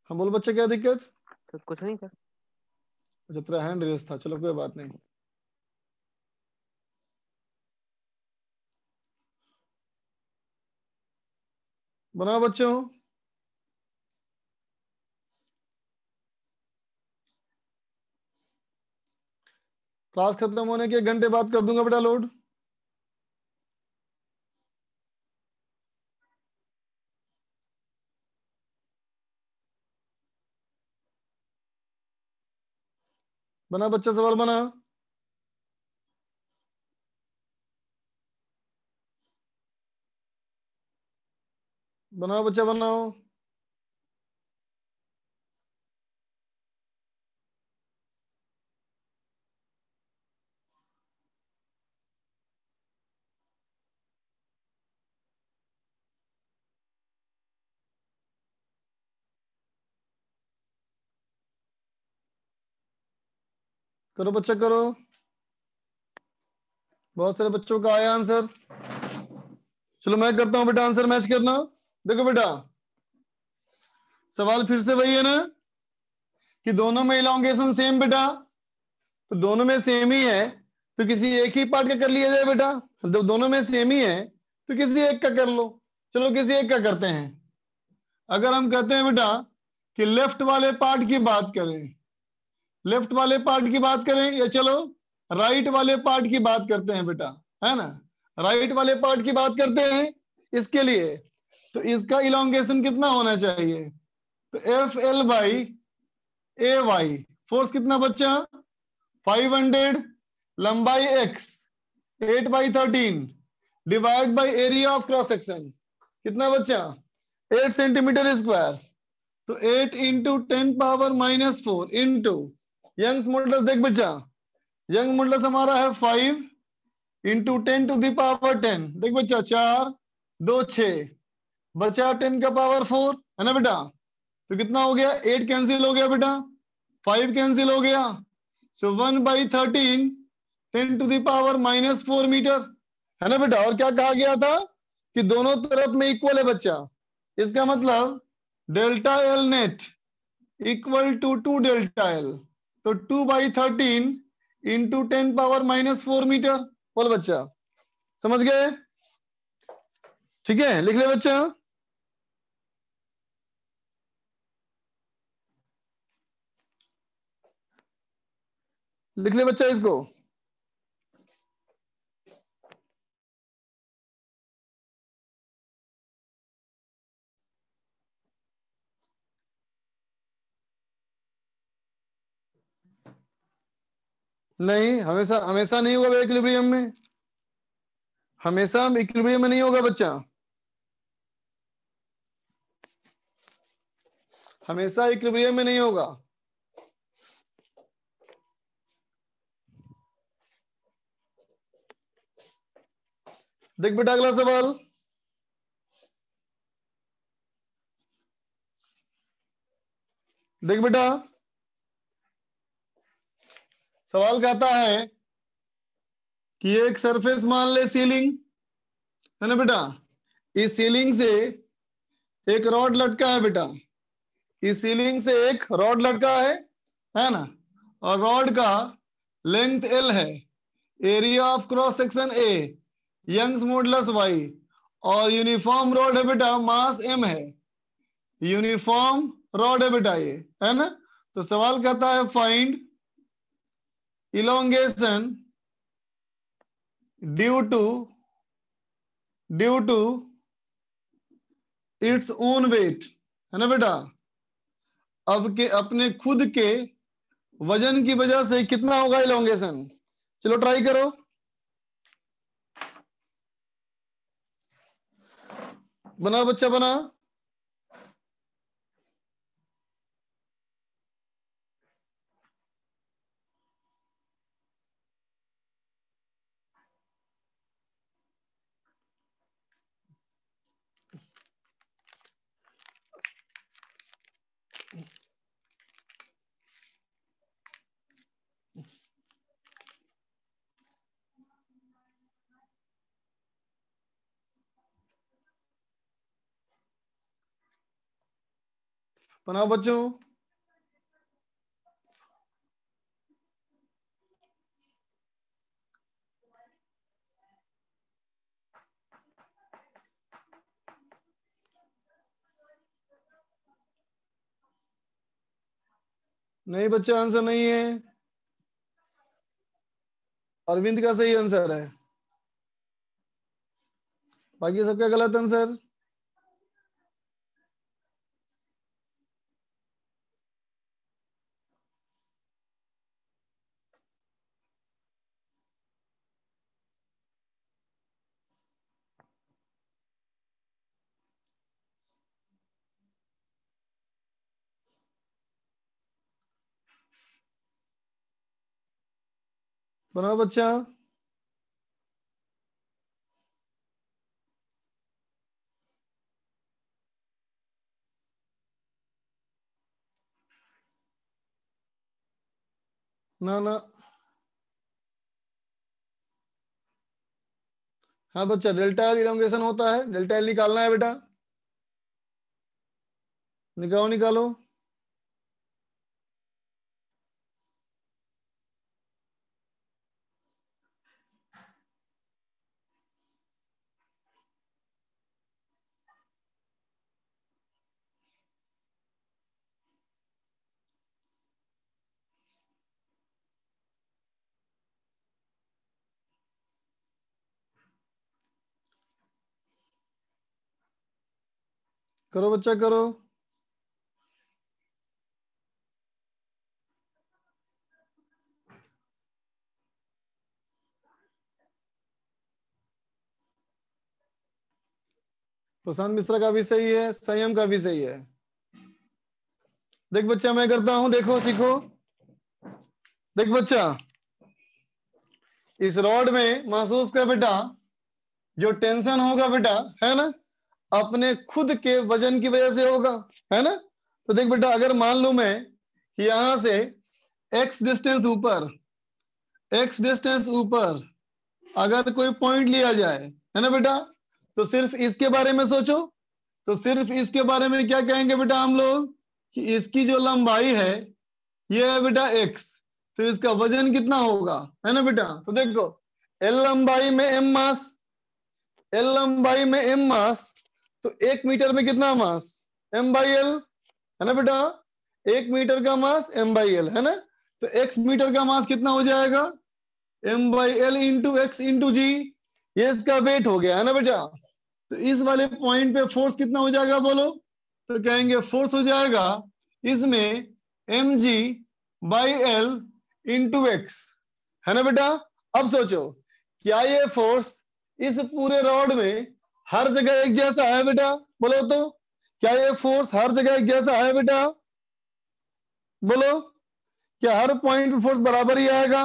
हाँ बोलो बच्चा, क्या दिक्कत? तो कुछ नहीं सर। अच्छा तेरा हैंड रेस था, चलो कोई बात नहीं। बनाओ बच्चों। क्लास खत्म होने के 1 घंटे बाद कर दूंगा बेटा लोड। बना बच्चा, सवाल बना। बनाओ बच्चा बनाओ। करो बच्चा करो। बहुत सारे बच्चों का आया आंसर। चलो मैं करता हूं बेटा, आंसर मैच करना। देखो बेटा, सवाल फिर से वही है ना कि दोनों में इलोंगेशन सेम बेटा, तो दोनों में सेम ही है तो किसी एक ही पार्ट का कर लिया जाए बेटा। जब दोनों में सेम ही है तो किसी एक का कर लो। चलो किसी एक का करते हैं। अगर हम कहते हैं बेटा कि लेफ्ट वाले पार्ट की बात करें, लेफ्ट वाले पार्ट की बात करें, या चलो राइट वाले पार्ट की बात करते हैं बेटा, है ना, राइट वाले पार्ट की बात करते हैं। इसके लिए तो इसका इलोंगेशन कितना होना चाहिए, तो F L by A Y. Force कितना बच्चा 500, लंबाई x 8/13 divide by area of cross section कितना बच्चा 8 सेंटीमीटर स्क्वायर। तो 8 इंटू 10⁻⁻4 इंटू यंग्स मॉडुलस। देख बच्चा, यंग मॉडुलस हमारा है 5 इंटू 10⁻10। देख बच्चा 4 2 6 बचा 10⁻4 है ना बेटा। तो कितना हो गया, 8 कैंसिल हो गया बेटा, 5 कैंसिल हो गया, सो 1/13 10⁻⁻4 मीटर है ना बेटा। और क्या कहा गया था कि दोनों तरफ में इक्वल है बच्चा। इसका मतलब delta L net equal to 2 delta L, तो 2/13 इंटू 10⁻⁻4 मीटर। बोल बच्चा, समझ गए? ठीक है, लिख ले बच्चा। लिख ले बच्चा इसको। नहीं, हमेशा हमेशा नहीं होगा इक्विलिब्रियम में, हमेशा इक्विलिब्रियम में नहीं होगा बच्चा, हमेशा इक्विलिब्रियम में नहीं होगा। देख बेटा अगला सवाल, देख बेटा सवाल कहता है कि एक सरफेस मान ले सीलिंग, है ना बेटा। इस सीलिंग से एक रॉड लटका है बेटा, इस सीलिंग से एक रॉड लटका है ना, और रॉड का लेंथ एल है, area of cross section A, Young's modulus Y, और यूनिफॉर्म रॉड है बेटा, मास एम है, यूनिफॉर्म रॉड है बेटा ये, है ना। तो सवाल कहता है find elongation due to its own weight, है ना बेटा। अब के अपने खुद के वजन की वजह से कितना होगा इलोंगेशन। चलो ट्राई करो, बना बच्चा बना। बनाओ बच्चों। नहीं बच्चा, आंसर नहीं है, अरविंद का सही आंसर है, बाकी सबका गलत आंसर। बनाओ बच्चा। ना ना, हाँ बच्चा, डेल्टा एल इलोंगेशन होता है, डेल्टा एल निकालना है बेटा। निकालो निकालो। करो बच्चा करो। प्रशांत मिश्रा का भी सही है, संयम का भी सही है। देख बच्चा मैं करता हूं, देखो सीखो। देख बच्चा, इस रॉड में महसूस कर बेटा, जो टेंशन होगा बेटा, है ना, अपने खुद के वजन की वजह से होगा, है ना। तो देख बेटा, अगर मान लो मैं यहां से x डिस्टेंस ऊपर अगर कोई पॉइंट लिया जाए, है ना बेटा, तो सिर्फ इसके बारे में सोचो। तो सिर्फ इसके बारे में क्या कहेंगे बेटा हम लोग, कि इसकी जो लंबाई है ये है बेटा x, तो इसका वजन कितना होगा, है ना बेटा। तो देखो, l लंबाई में m मास, तो 1 मीटर में कितना मास, m/l, है ना बेटा। 1 मीटर का मास m/l, है ना। तो x मीटर का मास कितना हो जाएगा, m/l इंटू x इंटू जी, ये इसका वेट हो गया, है ना बेटा। तो इस वाले पॉइंट पे फोर्स कितना हो जाएगा बोलो, तो कहेंगे फोर्स हो जाएगा इसमें mg/l इंटू x, है ना बेटा। अब सोचो, क्या ये फोर्स इस पूरे रॉड में हर जगह एक जैसा है बेटा, बोलो तो। क्या ये फोर्स हर जगह एक जैसा है बेटा, बोलो। क्या हर पॉइंट पे फोर्स बराबर ही आएगा,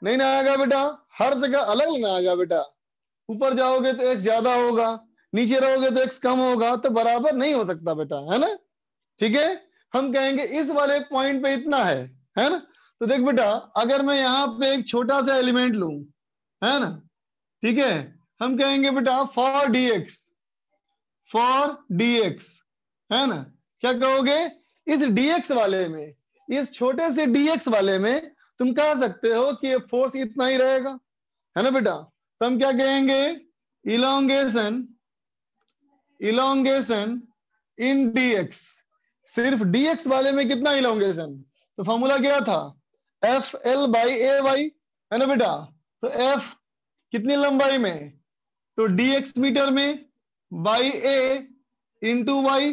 नहीं ना आएगा बेटा, हर जगह अलग अलग ना आएगा बेटा। ऊपर जाओगे तो x ज्यादा होगा, नीचे रहोगे तो x कम होगा, तो बराबर नहीं हो सकता बेटा, है ना। ठीक है, हम कहेंगे इस वाले पॉइंट पे इतना है ना। तो देख बेटा, अगर मैं यहाँ पे एक छोटा सा एलिमेंट लूं, है ना, ठीक है, हम कहेंगे बेटा फॉर dx, है ना। क्या कहोगे, इस dx वाले में, इस छोटे से dx वाले में तुम कह सकते हो कि ये फोर्स इतना ही रहेगा, है ना बेटा। तो हम क्या कहेंगे, इलोंगेशन इन dx, सिर्फ dx वाले में कितना इलोंगेशन, तो फॉर्मूला क्या था, FL/AY, है ना बेटा। तो f कितनी लंबाई में, तो dx मीटर में बाई a इंटू वाई,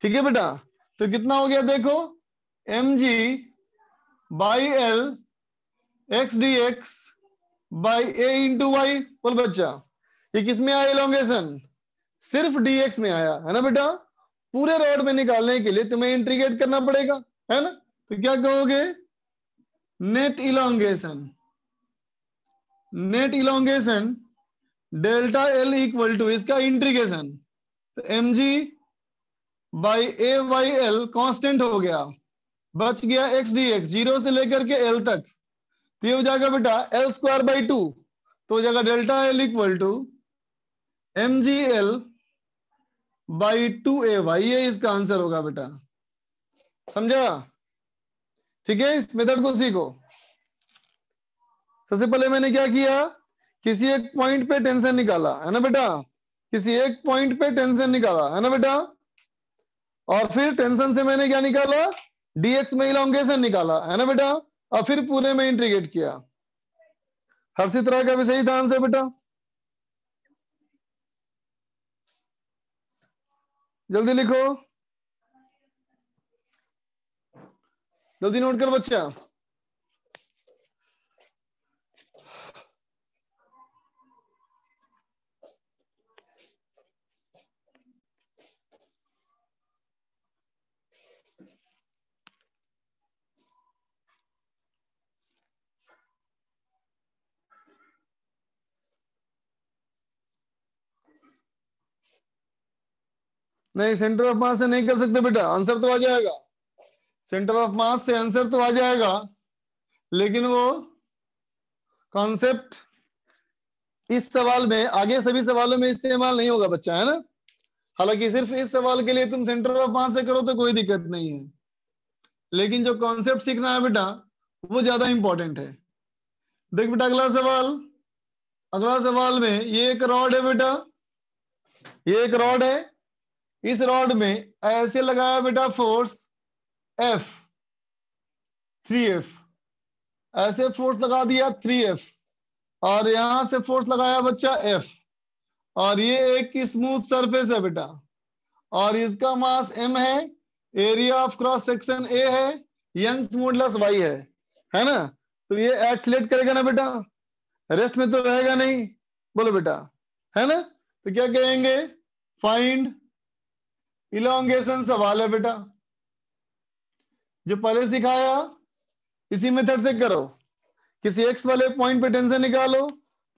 ठीक है बेटा। तो कितना हो गया देखो, mg/l x dx by a into Y. बोल बच्चा, ये किस में आया इलोंगेशन, सिर्फ dx में आया, है ना बेटा। पूरे रॉड में निकालने के लिए तुम्हें इंटीग्रेट करना पड़ेगा, है ना। तो क्या कहोगे, net elongation delta l equal to इसका इंटीग्रेशन, तो mg/a/l कांस्टेंट हो गया, बच गया x dx, 0 से लेकर के l तक, तो ये हो जाएगा बेटा l²/2, तो हो जाएगा delta l equal to mgl/2ay, ये इसका आंसर होगा बेटा, समझा। ठीक है, इस मेथड को सीखो। सबसे पहले मैंने क्या किया, किसी एक पॉइंट पे टेंशन निकाला, है ना बेटा, किसी एक पॉइंट पे टेंशन निकाला, है ना बेटा। और फिर टेंशन से मैंने क्या निकाला, dx में इलोंगेशन निकाला, है ना बेटा। और फिर पूरे में इंटीग्रेट किया। हर्षित राय का भी सही था आंसर बेटा, जल्दी लिखो, जल्दी नोट कर बच्चा। नहीं, सेंटर ऑफ मास से नहीं कर सकते बेटा, आंसर तो आ जाएगा, सेंटर ऑफ मास से आंसर तो आ जाएगा, लेकिन वो कॉन्सेप्ट इस सवाल में, आगे सभी सवालों में इस्तेमाल नहीं होगा बच्चा, है ना। हालांकि सिर्फ इस सवाल के लिए तुम सेंटर ऑफ मास से करो तो कोई दिक्कत नहीं है, लेकिन जो कॉन्सेप्ट सीखना है बेटा वो ज्यादा इंपॉर्टेंट है। देख बेटा अगला सवाल, अगला सवाल में ये एक रॉड है बेटा, ये एक रॉड है, इस रॉड में ऐसे लगाया बेटा फोर्स F 3F, ऐसे फोर्स लगा दिया 3F, और यहां से फोर्स लगाया बच्चा F, और ये एक स्मूथ सरफेस है बेटा, और इसका मास m है, area of cross section A है, यंग्स मॉडुलस Y है ना। तो ये एक्सीलरेट करेगा ना बेटा, रेस्ट में तो रहेगा नहीं, बोलो बेटा, है ना। तो क्या कहेंगे, फाइंड इलोंगेशन सवाल है बेटा, जो पहले सिखाया इसी मेथड से करो, किसी एक्स वाले पॉइंट पे टेंशन निकालो,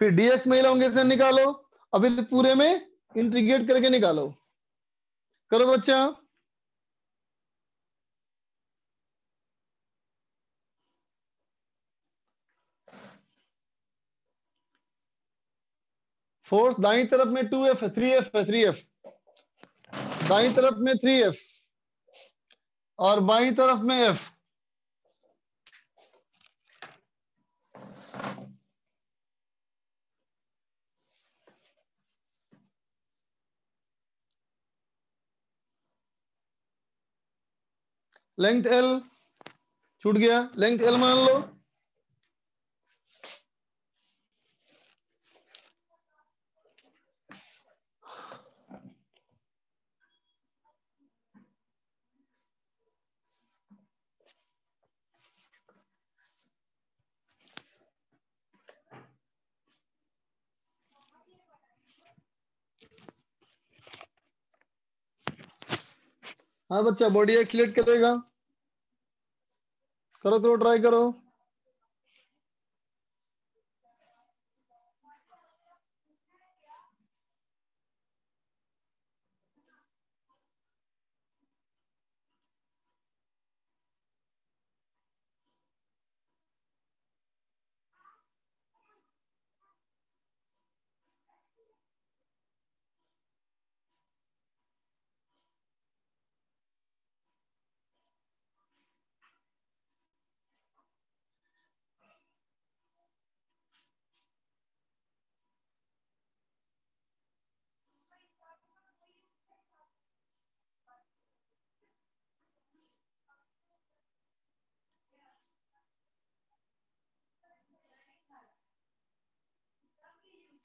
फिर डीएक्स में इलोंगेशन निकालो, और फिर पूरे में इंटीग्रेट करके निकालो। करो बच्चा। फोर्स दाईं तरफ में 2F है, 3F है, 3F दाईं तरफ में 3F और बाईं तरफ में F। लेंथ L छूट गया, लेंथ L मान लो, हाँ बच्चा बॉडी एक्सीलरेट करेगा, करो करो ट्राई करो।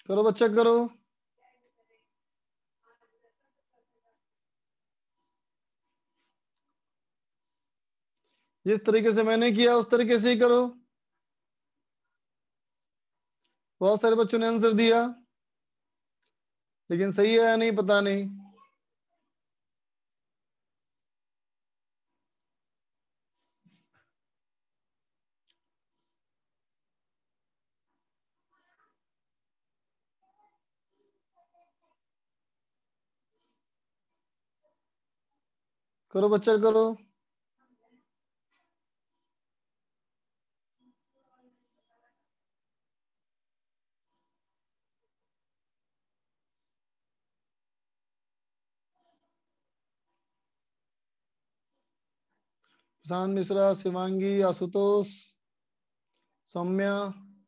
करो बच्चा करो। जिस तरीके से मैंने किया उस तरीके से ही करो। बहुत सारे बच्चों ने आंसर दिया, लेकिन सही है या नहीं पता नहीं। करो बच्चा करो। प्रशांत मिश्रा, शिवांगी, आशुतोष, सौम्या,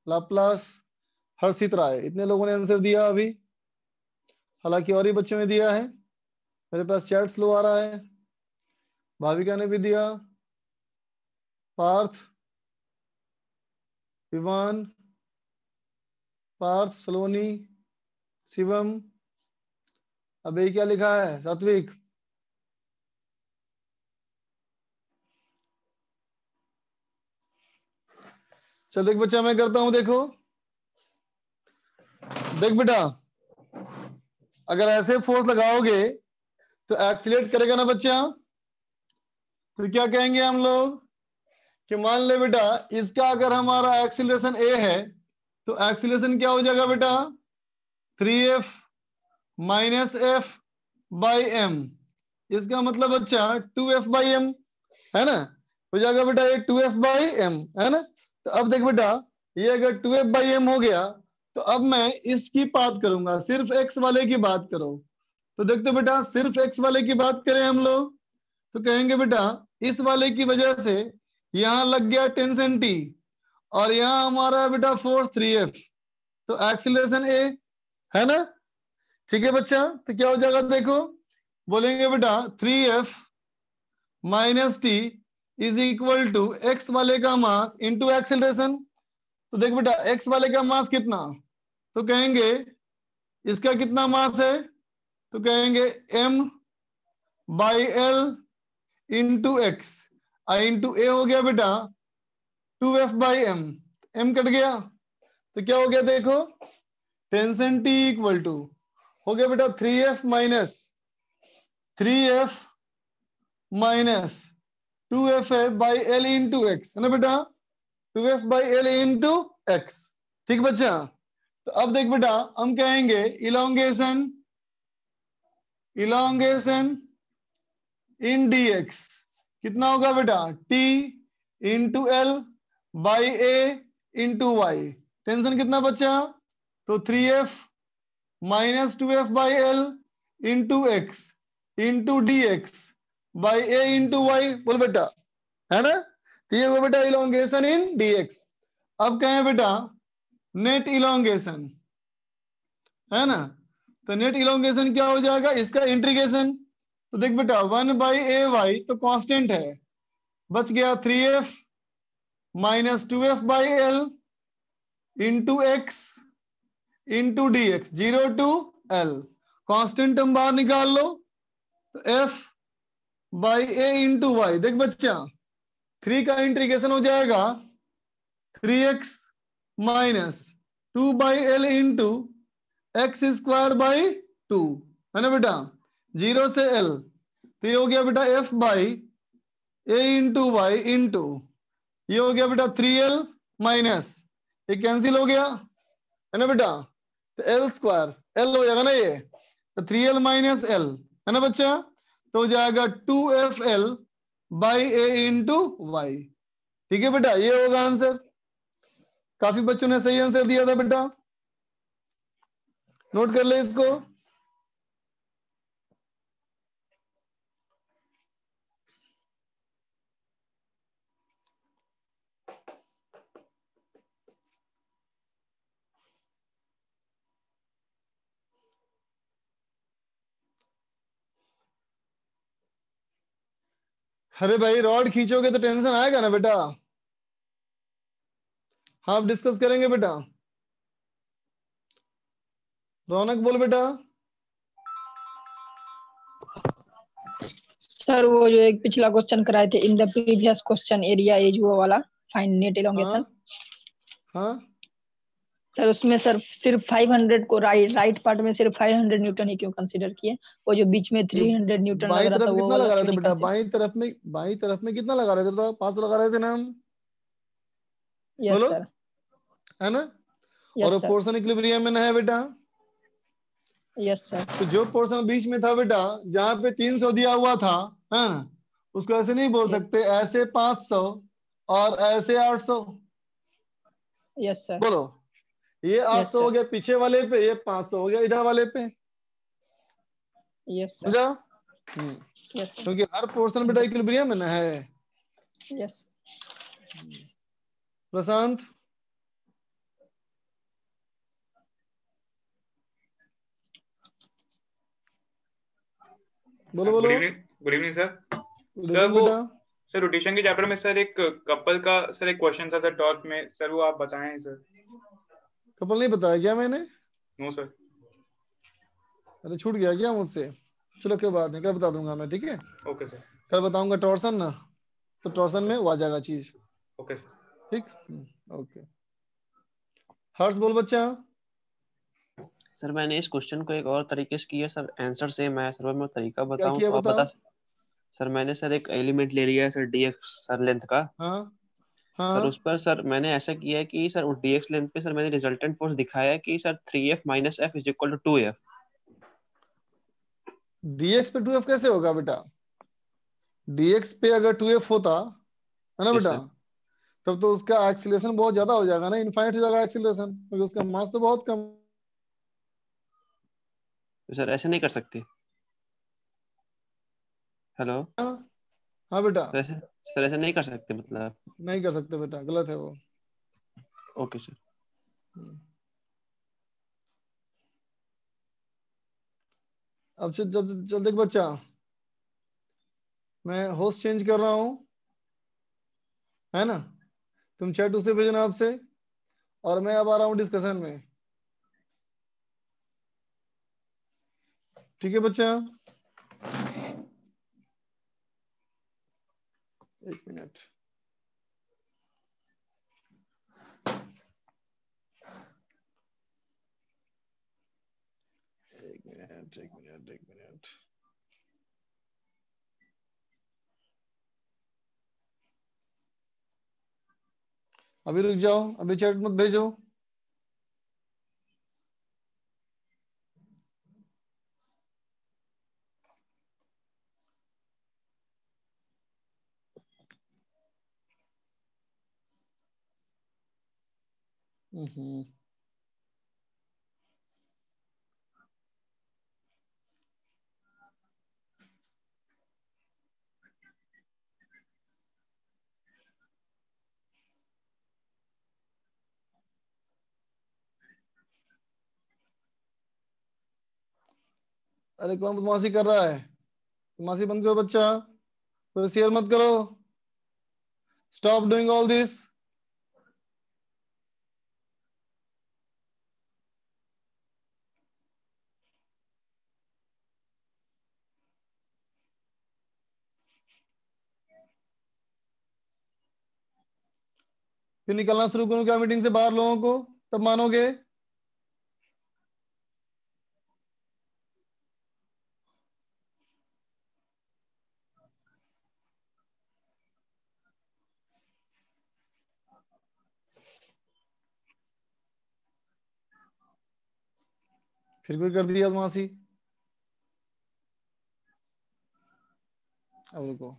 लाप्लास, हर्षित राय, इतने लोगों ने आंसर दिया अभी। हालांकि और ही बच्चों ने दिया है, मेरे पास चैट स्लो आ रहा है। भाविका ने भी दिया, पार्थ, विवान, पार्थ, सलोनी, शिवम, अभी क्या लिखा है, सात्विक। चल देख बच्चा मैं करता हूं, देखो देख बेटा, अगर ऐसे फोर्स लगाओगे तो एक्सीलरेट करेगा ना बच्चा। तो क्या कहेंगे हम लोग कि मान ले बेटा इसका अगर हमारा एक्सीलरेशन a है तो एक्सीलरेशन क्या हो जाएगा बेटा, 3F minus F by m। इसका मतलब बच्चा 2F बाई m है ना, हो जाएगा बेटा ये 2F बाई m है ना। तो अब देख बेटा ये अगर 2F बाई m हो गया तो अब मैं इसकी बात करूंगा, सिर्फ x वाले की बात करो, तो देखते बेटा सिर्फ एक्स वाले की बात करें हम लोग तो कहेंगे बेटा इस वाले की वजह से यहां लग गया 10 सेंटी और यहां हमारा है बेटा फोर्स 3F, तो एक्सीलरेशन ए है ना। ठीक है बच्चा, तो क्या हो जाएगा देखो, बोलेंगे बेटा 3F minus T is equal to X वाले का मास इंटू एक्सीलरेशन। तो देख बेटा एक्स वाले का मास कितना, तो कहेंगे इसका कितना मास है, तो कहेंगे m by L into X, into A हो गया बेटा 2F by M, m cut गया तो क्या हो गया देखो 10 सेंटी इक्वल टू हो गया बेटा 3F minus 2F by L into x, है ना बेटा 2F by L into x. ठीक बच्चा, तो अब देख बेटा हम कहेंगे इलोंगेशन इन dx कितना होगा बेटा t into L by A into Y. Tension कितना बच्चा, तो 3F minus 2F by L into X into D X by A into Y, बोल बेटा है ना। तो ये होगा बेटा इलोंगेशन इन dx। अब कहें बेटा नेट इलोंगेशन, है ना, तो नेट इलोंगेशन क्या हो जाएगा इसका इंटीग्रेशन। तो देख बेटा 1 बाई ए वाई तो कांस्टेंट है, बच गया 3F minus 2F by L into X into D X 0 to L, constant हम बाहर निकाल लो तो F by A into Y. देख बच्चा 3 का इंटीग्रेशन हो जाएगा 3x minus 2 by L into X square by 2, है ना बेटा 0 से L, तो ये हो गया बेटा F by A into Y into ये हो गया बेटा 3L माइनस ये कैंसिल हो गया, है ना बेटा, तो L स्क्वायर L हो जाएगा ना ये, तो 3L माइनस L, है ना बच्चा, तो हो जाएगा 2FL by A into Y. ठीक है बेटा, ये होगा आंसर। काफी बच्चों ने सही आंसर दिया था बेटा, नोट कर ले इसको। अरे भाई रॉड खींचोगे तो टेंशन आएगा ना बेटा। हाँ अब डिस्कस करेंगे बेटा। रौनक बोल बेटा। सर वो जो एक पिछला क्वेश्चन कराए थे in the previous question area as वो वाला फाइंड नेट इलोंगेशन। हाँ सर उसमें सर सिर्फ 500 को राइट पार्ट में सिर्फ 500 न्यूटन ही क्यों कंसीडर किए, वो जो बीच में 300 न्यूटन लग बाई रहा था तरफ वो कितना वाला लगा रहे क्यों थे नहीं बेटा, consider? बाई तरफ में कितना लगा रहे थे बेटा, 500 लगा रहे थे ना हम, यस बोलो सर, है ना, यस और सर, पोर्शन इक्विलिब्रियम में है बेटा। यस सर, तो जो पोर्शन बीच में था बेटा जहां पे 300 दिया हुआ था, है ना, उसको ऐसे नहीं बोल सकते, ऐसे 500 और ऐसे 800, यस सर, बोलो ये 800 हो गया पीछे वाले पे, ये 500 हो गया इधर वाले पे, यस सर, समझा। यस सर, क्योंकि हर पोर्शन बेटा इक्विलिब्रियम में ना है। यस। प्रशांत बोलो बोलो। Good evening sir. Good sir evening वो बेटा। सर रोटेशन के चैप्टर में सर एक कपल का सर एक क्वेश्चन था सर टॉप में, सर वो आप बताएं सर। कपल नहीं बताया क्या मैंने? No sir. अरे छूट गया क्या मुझसे? चलो कोई बात नहीं, कल बता दूंगा मैं, ठीक है ओके सर। कल बताऊंगा टॉर्सन ना, तो टॉर्सन में वो आ जाएगा चीज, ओके सर। ठीक ओके। हर्ष बोल बच्चा। सर मैंने इस क्वेश्चन को एक और तरीके से किया सर, आंसर सेम है सर, मैं तरीका क्या बताऊं किया तो आप बताओ। बता। सर मैंने सर एक एलिमेंट ले लिया है सर dx सर लेंथ का। हाँ सर हाँ उस पर सर मैंने ऐसा किया है कि सर उस dx लेंथ पे सर मैंने रिजल्टेंट फोर्स दिखाया है कि sir 3F minus F is equal to 2F। dx पे 2f कैसे होगा बेटा? dx पे अगर 2f होता है ना यस बेटा, सर। तब तो उसका एक्सीलरेशन बहुत ज्यादा हो जाएगा ना, इनफाइनाइट हो जाएगा एक्सीलरेशन, क्योंकि उसका मास तो बहुत कम। तो सर ऐसे नहीं कर सकते? हेलो हाँ बेटा, सर ऐसे नहीं कर सकते मतलब? नहीं कर सकते बेटा, गलत है वो। Okay sir. अब चल देख बच्चा, मैं होस्ट चेंज कर रहा हूँ, है ना? तुम चैट उसे भेजना आपसे, और मैं अब आ रहा हूँ डिस्कशन में। ठीक है बच्चा, 1 मिनट। एक मिनट। अभी रुक जाओ, अभी चैट मत भेजो। हम्म। अरे कौन बदमाशी कर रहा है? बदमाशी बंद करो बच्चा, कोई शेयर मत करो। Stop doing all this. फिर निकलना शुरू करूं क्या मीटिंग से बाहर लोगों को? तब मानोगे? फिर कोई कर दिया बदमाशी। अब रुको,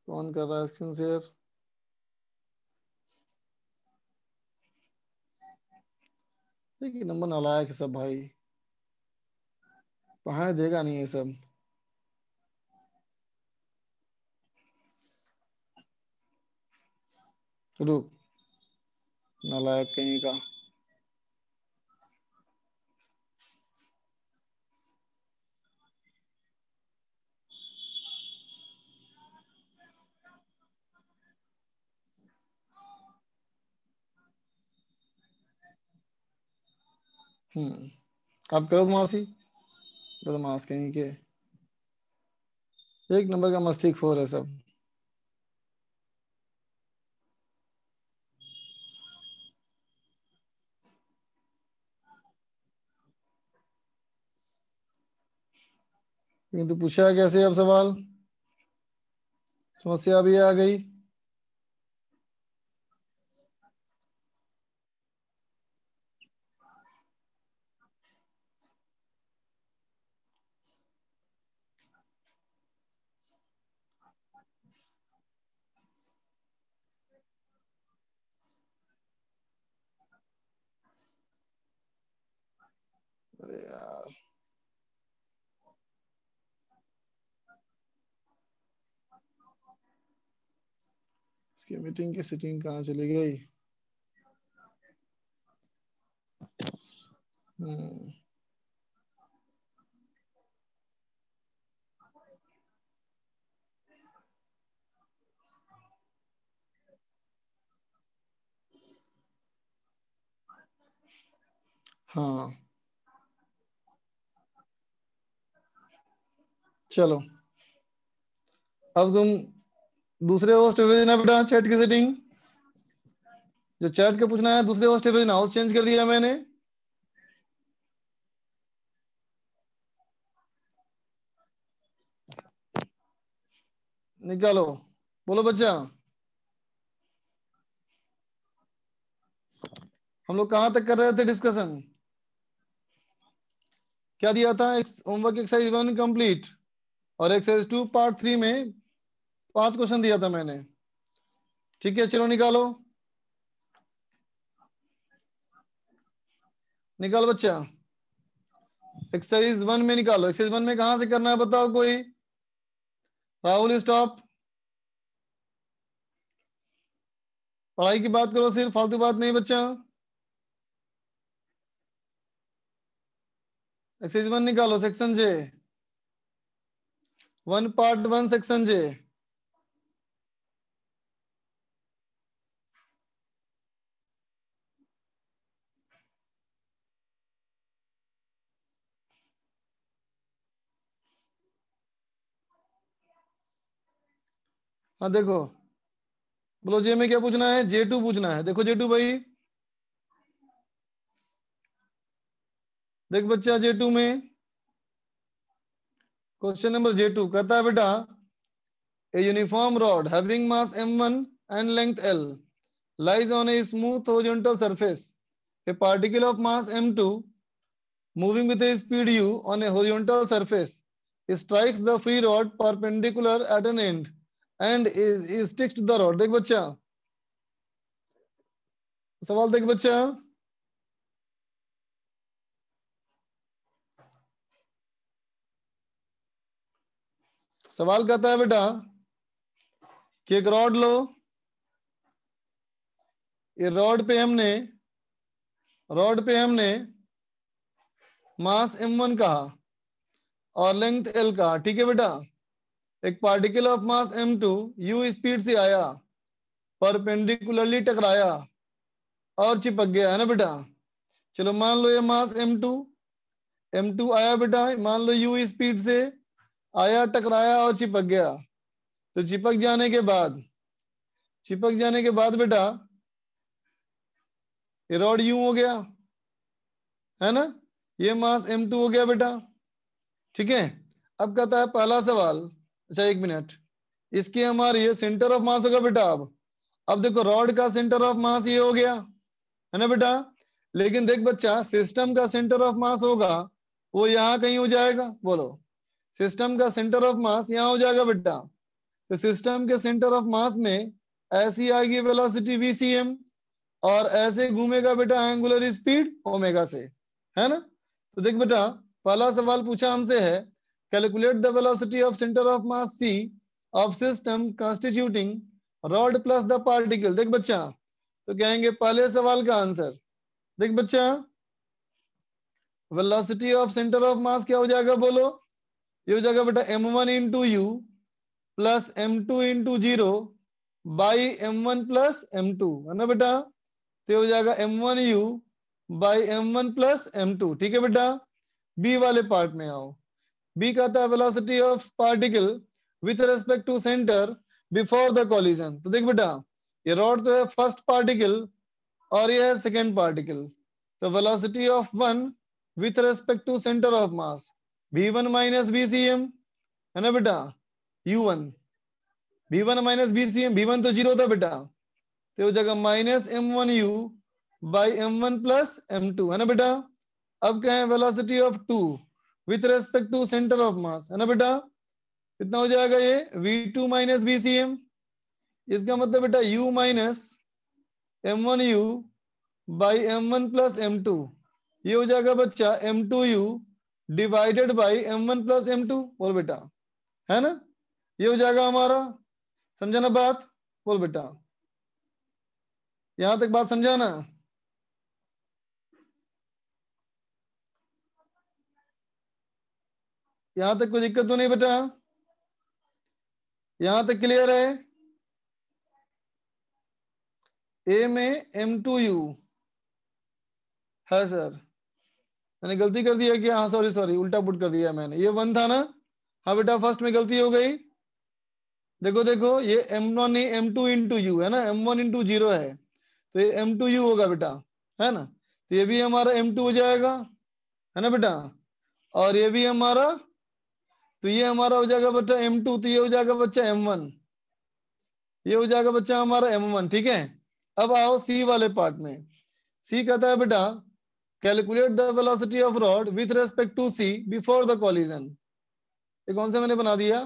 कौन कर रहा है स्क्रीन शेयर? देखिए नंबर नालायक है सब भाई, पढ़ाने देगा नहीं ये सब। रुक, नालायक कहीं का। आप करो बदमाशी, बदमाश कहीं के, एक नंबर का मस्ती खोर है सब। लेकिन तू पूछा कैसे अब सवाल? समस्या भी आ गई। अरे यार, इसकी मीटिंग की सीटिंग कहाँ चली गई? हम्म, हाँ चलो, अब तुम दूसरे होस्ट पे भेजना बेटा चैट की सेटिंग। जो चैट का पूछना है दूसरे होस्ट पे भेजना, हाउस चेंज कर दिया मैंने। निकालो, बोलो बच्चा, हम लोग कहाँ तक कर रहे थे डिस्कशन? क्या दिया था? होमवर्क एक्सरसाइज 1 कंप्लीट, और एक्सरसाइज 2 पार्ट 3 में 5 क्वेश्चन दिया था मैंने। ठीक है, चलो निकालो, निकाल बच्चा। एक्सरसाइज 1 में निकालो। एक्सरसाइज 1 में कहां से करना है बताओ कोई? राहुल स्टॉप, पढ़ाई की बात करो, सिर्फ फालतू बात नहीं बच्चा। एक्सरसाइज 1 निकालो, सेक्शन जे 1 पार्ट 1 सेक्शन जे। हाँ देखो, बोलो जे में क्या पूछना है? J2 पूछना है। देखो J2 भाई, देख बच्चा J2 में क्वेश्चन नंबर J2 कहता है बेटा, a uniform rod having mass m1 and length l lies on a smooth horizontal surface. A particle of mass m2 moving with a speed u on a horizontal surface strikes the free rod perpendicular at an end and is sticks to the rod. देख बच्चा, सवाल देख बच्चा, सवाल कहता है बेटा कि एक रॉड लो, ये रॉड पे हमने मास m1 कहा और लेंथ l कहा। ठीक है बेटा, एक particle of mass m2 u speed से आया, परपेंडिकुलरली टकराया और चिपक गया, है ना बेटा। चलो मान लो ये मास m2 आया बेटा, मान लो u स्पीड से आया, टकराया और चिपक गया। तो चिपक जाने के बाद बेटा ये रॉड यूं हो गया, है ना, ये मास m2 हो गया बेटा। ठीक है, अब कहता है पहला सवाल, अच्छा 1 मिनट, इसकी हमारी ये सेंटर ऑफ मास होगा बेटा। अब देखो रॉड का सेंटर ऑफ मास ये हो गया, है ना बेटा। लेकिन देख बच्चा, सिस्टम का सेंटर ऑफ मास होगा वो यहाँ कहीं हो जाएगा। बोलो, सिस्टम का सेंटर ऑफ मास यहाँ हो जाएगा बेटा। तो सिस्टम के सेंटर ऑफ मास में ऐसी आएगी वेलोसिटी vcm और ऐसे घूमेगा बेटा एंगुलर स्पीड ओमेगा से, है ना। तो देख बेटा, पहला सवाल पूछा हमसे है, calculate the velocity of centre of mass c of system constituting rod plus the particle. देख बच्चा, तो कहेंगे पहले सवाल का आंसर, देख बच्चा, velocity of centre of mass क्या हो जाएगा? बोलो, ये हो जाएगा बेटा m1 into you plus m2 into 0 by m1 plus m2, है ना बेटा। तो हो जाएगा m1u by m1 plus m2। ठीक है बेटा, बी वाले पार्ट में आओ। बी कहता है velocity of particle with respect to centre before the collision. तो देख बेटा, ये रॉड तो है फर्स्ट पार्टिकल और ये है सेकेंड पार्टिकल। तो velocity of one with respect to centre of mass v1 minus vcm, है ना बेटा, u1 v1 minus vcm, v1 तो 0 था बेटा, तो हो जाएगा minus m1u by m1 plus m2, है ना बेटा। अब क्या है, velocity of 2 with respect to centre of mass, है ना बेटा, कितना हो जाएगा ये v2 माइनस vcm। इसका मतलब बेटा u minus m1u by m1 plus m2, ये हो जाएगा बच्चा m2u divided by m1 plus m2। बोल बेटा, है ना, ये हो जाएगा हमारा। समझा ना बात? बोल बेटा, यहां तक बात समझा ना? यहां तक कोई दिक्कत तो नहीं बेटा? यहां तक क्लियर है? ए में m2u है सर, मैंने गलती कर दिया क्या? हाँ सॉरी उल्टा पुट कर दिया मैंने, ये 1 था ना। हाँ बेटा, फर्स्ट में गलती हो गई। देखो देखो, ये m1 नहीं m2 इंटू यू है ना, m1 इंटू 0 है, तो ये m2u होगा बेटा, है ना। तो ये भी हमारा m2 हो जाएगा, है ना बेटा, और ये भी हमारा, तो ये हमारा हो जाएगा बच्चा m2, तो ये हो जाएगा बच्चा m1, ये हो जाएगा बच्चा हमारा m1। ठीक है, अब आओ सी वाले पार्ट में। सी कहता है बेटा calculate the velocity of rod with respect to C before the collision. ये कौन सा मैंने बना दिया?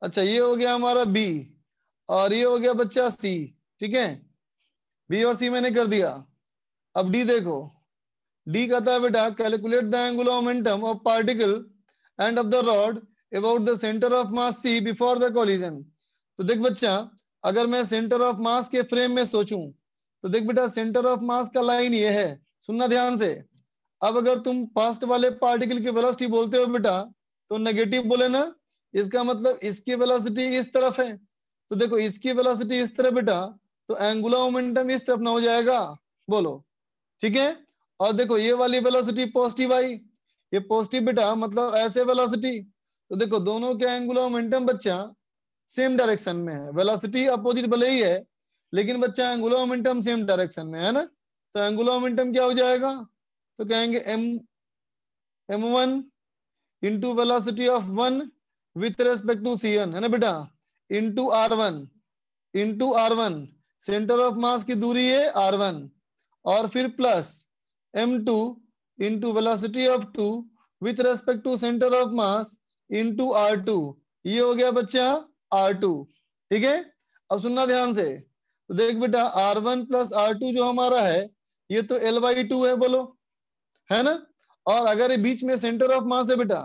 अच्छा, ये हो गया हमारा बी और ये हो गया बच्चा सी। ठीक है, बी और सी मैंने कर दिया। अब डी देखो, डी कहता है बेटा calculate the angular momentum of particle and of the rod about the centre of mass C before the collision. तो देख बच्चा, अगर मैं सेंटर ऑफ मास के फ्रेम में सोचूं तो देख बेटा सेंटर ऑफ मास का लाइन ये है, सुनना ध्यान से। अब अगर तुम फर्स्ट वाले पार्टिकल की वेलोसिटी बोलते हो बेटा तो नेगेटिव बोले ना, इसका मतलब इसकी वेलोसिटी इस तरफ है। तो देखो इसकी वेलोसिटी इस तरफ बेटा, तो एंगुलर मोमेंटम इस तरफ ना हो जाएगा, बोलो ठीक है। और देखो ये वाली वेलोसिटी पॉजिटिव आई, ये पॉजिटिव बेटा मतलब ऐसे वेलोसिटी। तो देखो दोनों के एंगुलर मोमेंटम बच्चा सेम डायरेक्शन में है, वेलोसिटी अपोजिट भले ही है लेकिन बच्चा एंगुलर मोमेंटम सेम डायरेक्शन में है ना। तो एंगुलर मोमेंटम क्या हो जाएगा? तो कहेंगे m1 into velocity of 1 with respect to c1 है ना बेटा, इंटू r1 सेंटर ऑफ मास की दूरी है r1 और फिर plus m2 into velocity of 2 with respect to centre of mass into r2। ये हो गया बच्चा r2। ठीक है, अब सुनना ध्यान से। तो देख बेटा r1 प्लस r2 जो हमारा है ये तो l/2 है, बोलो है ना। और अगर ये बीच में सेंटर ऑफ मास है बेटा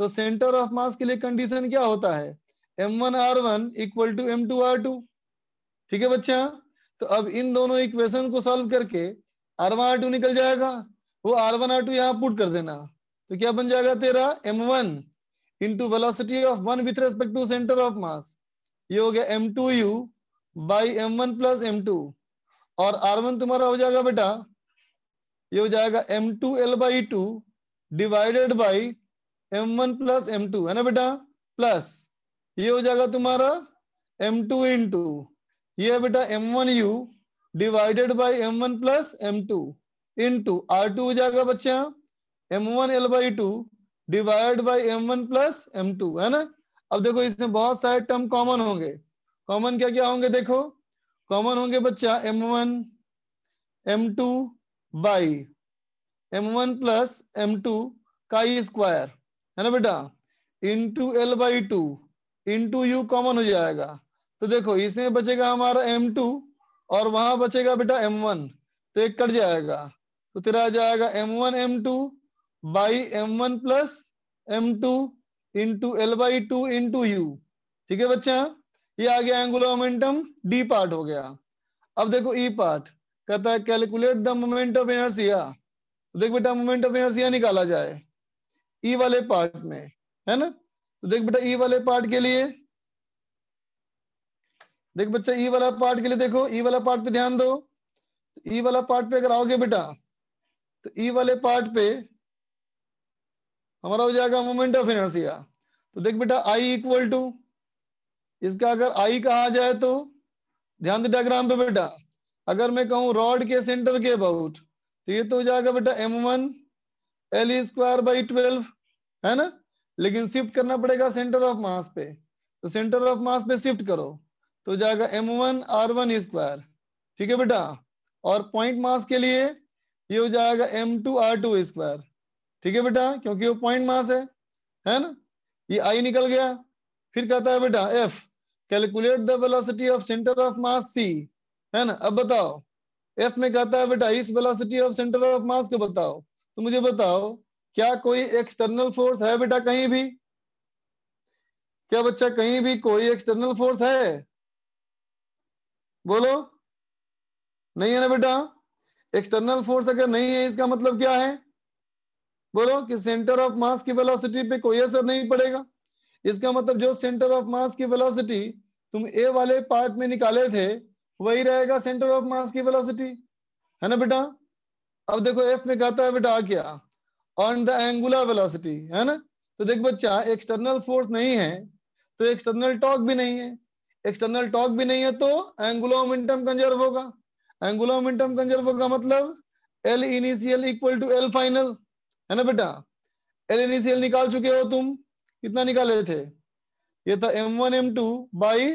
तो सेंटर ऑफ मास के लिए कंडीशन क्या होता है? m1r1 equal to m2r2। ठीक है बच्चा, तो अब इन दोनों इक्वेशन को सॉल्व करके r1 r2 निकल जाएगा, वो r1 r2 यहाँ पुट कर देना। तो क्या बन जाएगा तेरा m1 into velocity of 1 with respect to centre of mass, ये हो गया m2u by m1 plus m2। और r1 तुम्हारा हो जाएगा बेटा, ये हो जाएगा m2l/2 divided by m1 plus m2 है ना बेटा, प्लस ये हो जाएगा तुम्हारा m2 इंटू ये है बेटा m1u divided by m1 plus m2 into r2 हो जाएगा बच्चा m1l/2 divide by m1 plus m2 है ना। अब देखो इसमें बहुत सारे टर्म कॉमन होंगे, कॉमन क्या क्या होंगे देखो, कॉमन होंगे बच्चा m1 m2 by m1 plus m2 का स्क्वायर है ना बेटा, into l/2 into u common हो जाएगा। तो देखो इसमें बचेगा हमारा m2 और वहां बचेगा बेटा m1, तो एक कट जाएगा तो तेरा आ जाएगा m1 m2 by m1 plus m2 into l/2 into u। ठीक है बच्चा, ये आ गया एंगुलर मोमेंटम, डी पार्ट हो गया। अब देखो ई पार्ट कहता है calculate the moment of inertia. देख बेटा मोमेंट ऑफ इनर्शिया निकाला जाए ई वाले पार्ट में है ना। तो देख बेटा ई वाले पार्ट के लिए, देख बच्चा ई वाला पार्ट के लिए देखो, ई वाला पार्ट पे ध्यान दो। ई वाला पार्ट पे अगर आओगे बेटा तो ई वाले पार्ट पे हमारा हो जाएगा मोमेंट ऑफ इनर्शिया। तो देख बेटा आई इक्वल टू, इसका अगर आई कहा जाए तो ध्यान दे डायग्राम पे बेटा, अगर मैं कहूं रॉड के सेंटर के अबाउट तो ये तो हो जाएगा बेटा m1 l²/12 है ना। लेकिन शिफ्ट करना पड़ेगा सेंटर ऑफ मास पे, तो सेंटर ऑफ मास पे शिफ्ट करो तो जाएगा m1 r1²। ठीक है बेटा, और पॉइंट मास के लिए ये हो जाएगा m2 r2²। ठीक है बेटा, क्योंकि वो पॉइंट मास है ना। ये आई निकल गया। फिर कहता है बेटा f calculate the velocity of centre of mass c है ना। अब बताओ f में कहता है बेटा इस वेलोसिटी ऑफ सेंटर ऑफ मास को बताओ। तो मुझे बताओ क्या कोई एक्सटर्नल फोर्स है बेटा कहीं भी? क्या बच्चा कहीं भी कोई एक्सटर्नल फोर्स है? बोलो, नहीं है ना बेटा। एक्सटर्नल फोर्स अगर नहीं है इसका मतलब क्या है? बोलो कि सेंटर ऑफ मास की वेलोसिटी पे कोई असर नहीं पड़ेगा। इसका मतलब जो सेंटर ऑफ मास की वेलोसिटी तुम ए वाले पार्ट में निकाले थे वही रहेगा सेंटर ऑफ मास की वेलोसिटी, है ना बेटा। अब देखो एफ में कहता है बेटा क्या, ऑन द एंगुलर वेलोसिटी है ना। तो देख बच्चा एक्सटर्नल फोर्स नहीं है तो एक्सटर्नल टॉर्क भी नहीं है, एक्सटर्नल टॉर्क भी नहीं है तो एंगुलर मोमेंटम कंजर्व होगा। एंगुलर मोमेंटम कंजर्व होगा मतलब L initial equal to L final, है ना बेटा। एल इनिशियल निकाल चुके हो तुम, कितना निकाले थे? ये था m1 m2 by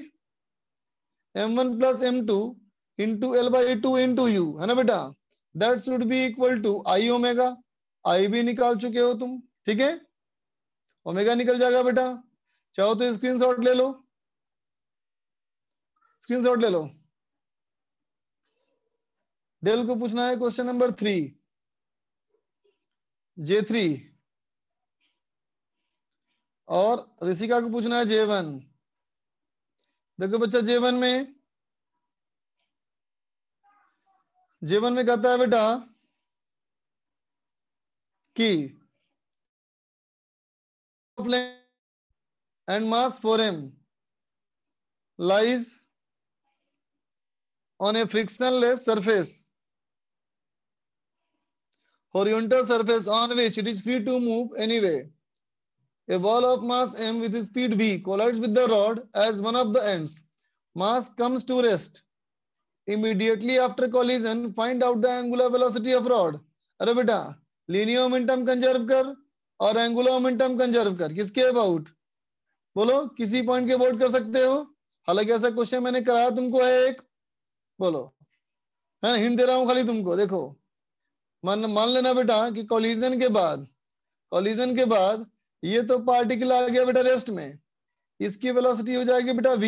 m1 plus m2 into l/2 into u, है ना बेटा। That should be equal to I omega. I भी निकाल चुके हो तुम, ठीक है, ओमेगा निकल जाएगा बेटा। चाहो तो स्क्रीनशॉट ले लो, स्क्रीनशॉट ले लो। डेल को पूछना है क्वेश्चन नंबर 3 J3 और ऋषिका को पूछना है J1। देखो बच्चा J1 में कहता है बेटा कि and mass 4m lies on a frictionless surface, horizontal surface on which it is free to move anyway. A ball of mass m with speed v collides with the rod as one of the ends. Mass comes to rest. Immediately after collision, find out the angular velocity of rod. अरे बेटा linear momentum conserve कर और angular momentum conserve कर, किसके about बोलो, किसी point के about कर सकते हो। हालांकि ऐसा क्वेश्चन मैंने कराया तुमको है एक, बोलो, है ना, हिंट दे रहा हूं खाली तुमको। देखो मान लेना बेटा कि कॉलिजन के बाद ये तो पार्टिकल आ गया बेटा रेस्ट में, इसकी वेलोसिटी हो जाएगी बेटा v,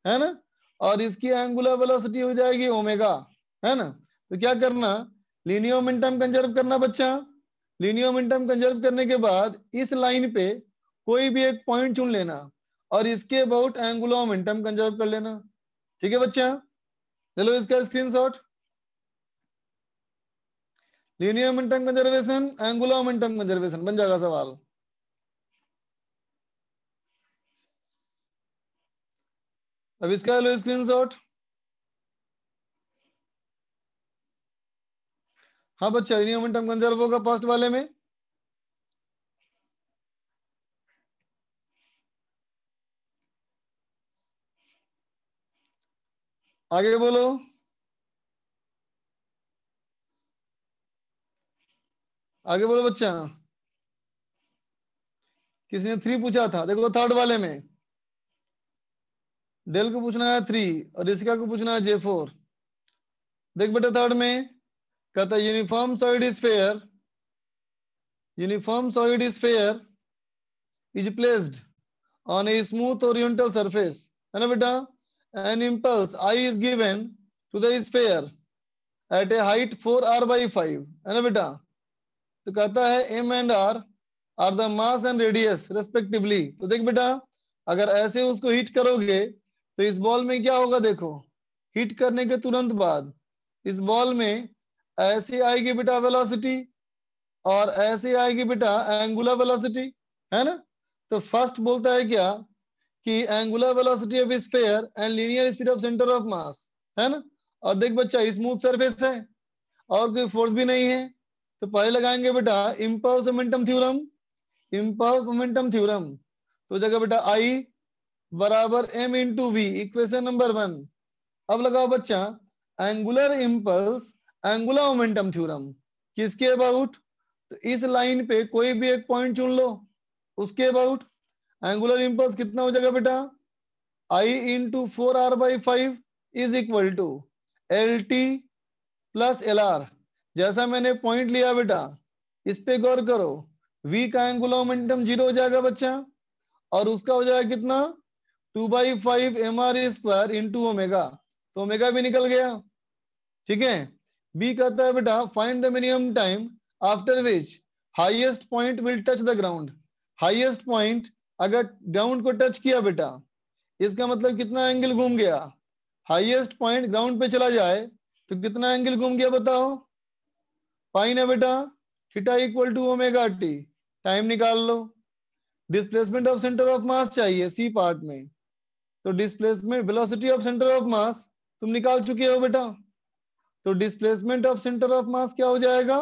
है ना, और इसकी एंगुलर वेलोसिटी हो जाएगी ओमेगा, है ना। तो क्या करना, लीनियर मोमेंटम कंजर्व करना बच्चा। लीनियर मोमेंटम कंजर्व करने के बाद इस लाइन पे कोई भी एक पॉइंट चुन लेना और इसके अबाउट एंगुलर मोमेंटम कंजर्व कर लेना, ठीक है बच्चा। ले लो इसका screenshot. Linear momentum conservation, angular momentum conservation बन जाएगा सवाल। अब इसका लो स्क्रीनशॉट। हाँ बच्चा लीनियर मोमेंटम कंजर्व होगा फर्स्ट वाले में। आगे बोलो, आगे बोलो बच्चा। किसी ने 3 पूछा था, देखो थर्ड वाले में डेल को पूछना है 3 और ऋषिका को पूछना है J4। देख बेटा थर्ड में कहता है uniform solid is fair is placed on a smooth oriental surface, है ना बेटा। An impulse I is given to the sphere eight A height 4r/5, है ना बेटा। तो कहता है m and r are the mass and radius respectively. तो देख बेटा अगर ऐसे उसको हिट करोगे तो इस बॉल में क्या होगा, देखो हिट करने के तुरंत बाद इस बॉल में ऐसी आएगी बेटा वेलोसिटी और ऐसे आएगी बेटा एंगुलर वेलोसिटी, है ना। तो फर्स्ट बोलता है क्या कि angular velocity of sphere and linear speed of centre of mass, है ना। और देख बच्चा स्मूथ सरफेस है और कोई फोर्स भी नहीं है, तो पहले लगाएंगे बेटा इम्पल्स मोमेंटम थ्योरम। तो जगह बेटा I बराबर m into V, equation number 1। अब लगाओ बच्चा angular impulse angular momentum theorem, किसके अबाउट, तो इस लाइन पे कोई भी एक पॉइंट चुन लो, उसके अबाउट एंगुलर इम्पल्स कितना हो जाएगा बेटा I into 4r/5 is equal to LT plus LR। जैसा मैंने पॉइंट लिया बेटा इस पे गौर करो, V का एंगुलर मोमेंटम 0 हो जाएगा बच्चा और उसका हो जाएगा कितना 2/5 mr² इंटू ओमेगा, तो ओमेगा भी निकल गया, ठीक है। B कहता है बेटा find the minimum time after which highest point will touch the ground. Highest point अगर ग्राउंड को टच किया बेटा इसका मतलब कितना एंगल घूम गया। हाईएस्ट पॉइंट ग्राउंड पे चला जाए तो कितना एंगल घूम गया बताओ, पाई ना बेटा, theta equal to omega T. Time निकाल लो। Displacement of centre of mass चाहिए सी पार्ट में, तो displacement velocity of centre of mass तुम निकाल चुके हो बेटा। तो displacement of centre of mass क्या हो जाएगा,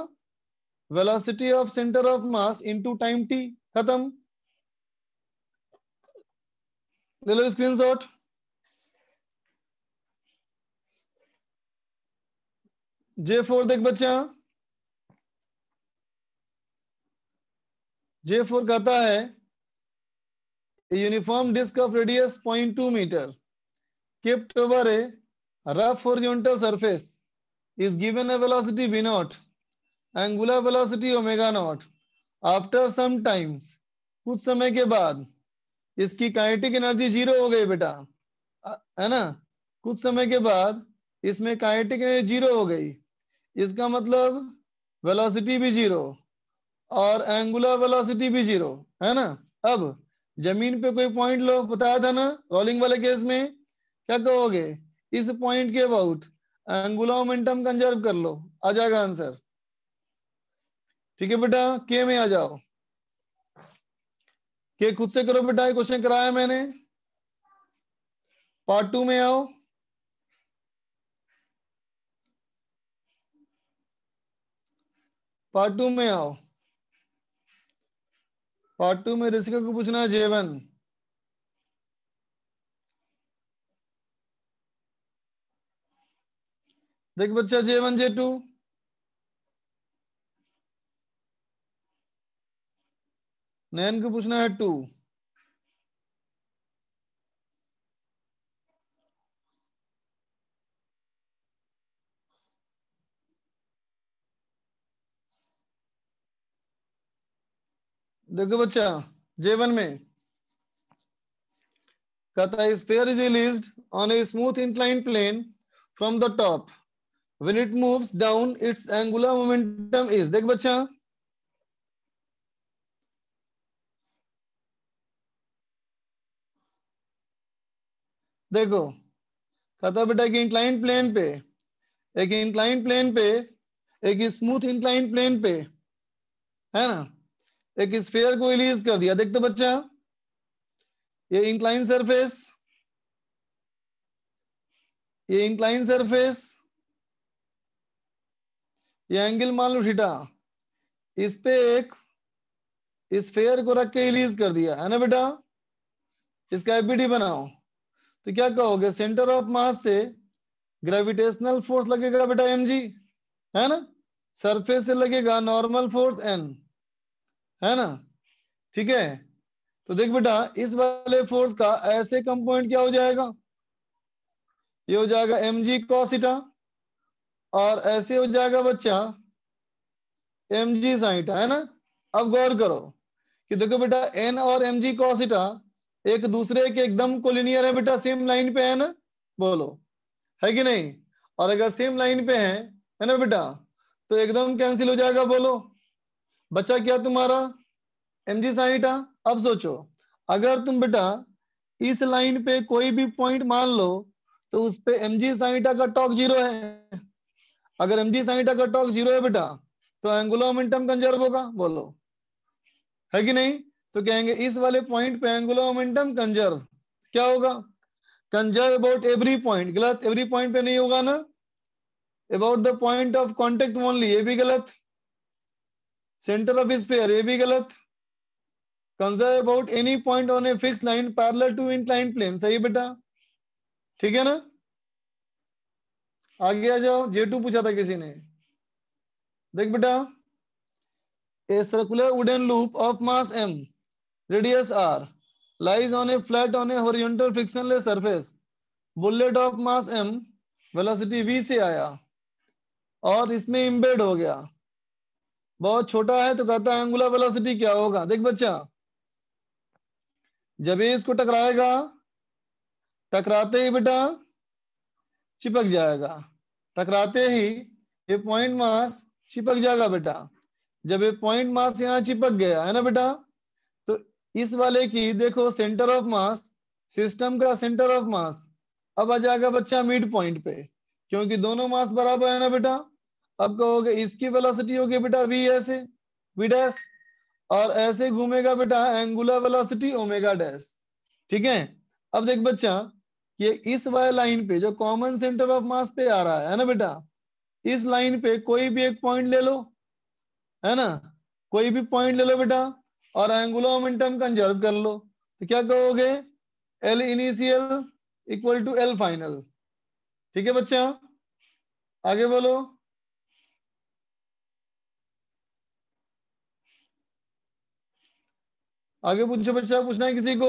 velocity of centre of mass into time T, खत्म। ले लो स्क्रीनशॉट। J4 देख बच्चा, J4 कहता है uniform disc of radius 0.2 metre kept over a rough horizontal surface is given a velocity v naught, angular velocity omega naught. After some time, कुछ समय के बाद इसकी काइनेटिक एनर्जी जीरो हो गई बेटा, है ना। कुछ समय के बाद इसमें काइनेटिक एनर्जी जीरो हो गई, इसका मतलब वेलोसिटी भी जीरो और एंगुलर वेलोसिटी भी जीरो, है ना। अब जमीन पे कोई पॉइंट लो, बताया था ना रोलिंग वाले केस में, क्या कहोगे, इस पॉइंट के अबाउट एंगुलर मोमेंटम कंजर्व कर लो, आ जाएगा आंसर। ठीक है बेटा, के में आ जाओ, के खुद से करो बेटा, ये क्वेश्चन कराया मैंने। पार्ट 2 में आओ, पार्ट 2 में आओ। पार्ट 2 में ऋषिका को पूछना है J1। देख बच्चा, J1 J2, नयन को पूछना है 2। देखो बच्चा, J1 में कहता है sphere is released on a smooth inclined plane from the top, when it moves down its angular momentum is. देख बच्चा, देखो कहता बेटा कि इंक्लाइंड प्लेन पे, एक इंक्लाइंड प्लेन पे, एक स्मूथ इंक्लाइंड प्लेन पे, है ना, एक स्फीयर को रिलीज कर दिया। देख तो बच्चा, ये इंक्लाइन सरफेस, ये इंक्लाइन सरफेस, ये एंगल मान लो थीटा, इस पे एक स्फीयर को रख के रिलीज कर दिया, है ना बेटा। इसका एफबीडी बनाओ, तो क्या कहोगे, सेंटर ऑफ मास से ग्रेविटेशनल फोर्स लगेगा बेटा mg, है ना, सरफेस से लगेगा नॉर्मल फोर्स n, है ना। ठीक है, तो देख बेटा, इस वाले फोर्स का ऐसे कंपोनेंट क्या हो जाएगा, ये हो जाएगा mg cos थीटा, और ऐसे हो जाएगा बच्चा mg sin थीटा, है ना। अब गौर करो कि देखो बेटा, n और mg cos थीटा एक दूसरे के एकदम कोलिनियर है बेटा, सेम लाइन पे है ना, बोलो है कि नहीं। और अगर सेम लाइन पे है ना बेटा, तो एकदम कैंसिल हो जाएगा, बोलो बच्चा क्या तुम्हारा mg sin थीटा। अब सोचो, अगर तुम बेटा इस लाइन पे कोई भी पॉइंट मान लो, तो उस पे mg sin थीटा का टॉक जीरो है। अगर mg sin थीटा का टॉक जीरो है बेटा, तो एंगुलर मोमेंटम कंजर्व होगा, बोलो है कि नहीं। तो कहेंगे इस वाले पॉइंट पे एंगुलर मोमेंटम कंजर्व, क्या होगा, कंजर्व अबाउट एवरी पॉइंट, गलत, एवरी पॉइंट पे नहीं होगा ना, about the point of contact only, ये भी गलत, सेंटर ऑफ स्फीयर, ये भी गलत, conserve about any point on a fix line parallel to inclined plane, सही बेटा, ठीक है ना। आगे आ जाओ, J2 पूछा था किसी ने। देख बेटा, a circular wooden loop of mass m, radius r, lies on a flat on a horizontal frictionless surface, bullet of mass m, velocity v से आया और इसमें इम्बेड हो गया, बहुत छोटा है, तो कहता है एंगुलर वेलोसिटी क्या होगा। देख बच्चा, जब ये इसको टकराएगा, टकराते ही बेटा चिपक जाएगा, टकराते ही ये पॉइंट मास चिपक जाएगा बेटा। जब ये पॉइंट मास यहाँ चिपक गया, है ना बेटा, तो इस वाले की देखो सेंटर ऑफ मास, सिस्टम का सेंटर ऑफ मास अब आ जाएगा बच्चा मिड पॉइंट पे, क्योंकि दोनों मास बराबर है ना बेटा। अब कहोगे इसकी वेलोसिटी होगी बेटा v, ऐसे v डैश, और ऐसे घूमेगा बेटा एंगुलर वेलोसिटी ओमेगा डैश, ठीक है। अब देख बच्चा, ये इस वाले लाइन पे जो कॉमन सेंटर ऑफ मास पे आ रहा है ना बेटा, इस लाइन पे कोई भी एक पॉइंट ले लो, है ना, कोई भी पॉइंट ले लो बेटा, और एंगुलर मोमेंटम कंजर्व कर लो, तो क्या कहोगे, L initial equal to L final, ठीक है बच्चा। आगे बोलो, आगे पूछो बच्चा, पूछना है किसी को।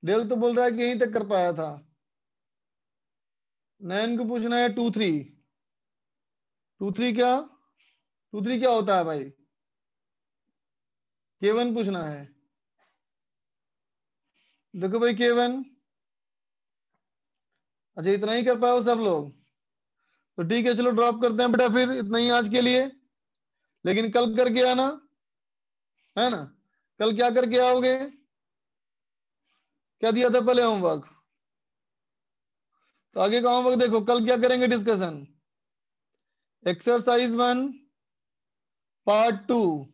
डेल तो बोल रहा है कि यहीं तक कर पाया था। नयन को पूछना है 2-3। 2-3 क्या? 2-3 क्या होता है भाई? K1 पूछना है। देखो भाई K1, अच्छा इतना ही कर पाओ सब लोग? तो ठीक है, चलो ड्रॉप करते हैं बेटा, फिर इतना ही आज के लिए। लेकिन कल करके आना, है ना? कल क्या करके आओगे? क्या दिया था पहले होमवर्क? तो आगे का होमवर्क देखो, कल क्या करेंगे डिस्कशन। एक्सरसाइज 1 पार्ट 2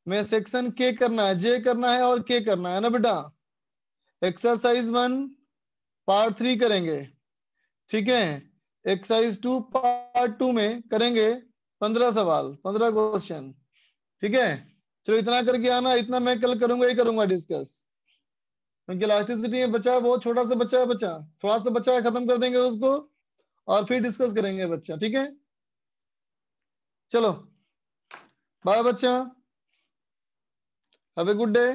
में सेक्शन के करना है, जे करना है और के करना है ना बेटा। एक्सरसाइज 1 पार्ट 3 करेंगे, ठीक है। एक्सरसाइज 2 पार्ट 2 में करेंगे 15 सवाल, 15 क्वेश्चन, ठीक है। चलो इतना करके आना, इतना मैं कल करूंगा ही करूंगा डिस्कस, क्योंकि इलास्टिसिटी में बच्चा है, बहुत छोटा सा बच्चा है, बच्चा थोड़ा सा बच्चा है, खत्म कर देंगे उसको और फिर डिस्कस करेंगे बच्चा, ठीक है। चलो बाय बच्चा, हैव ए गुड डे।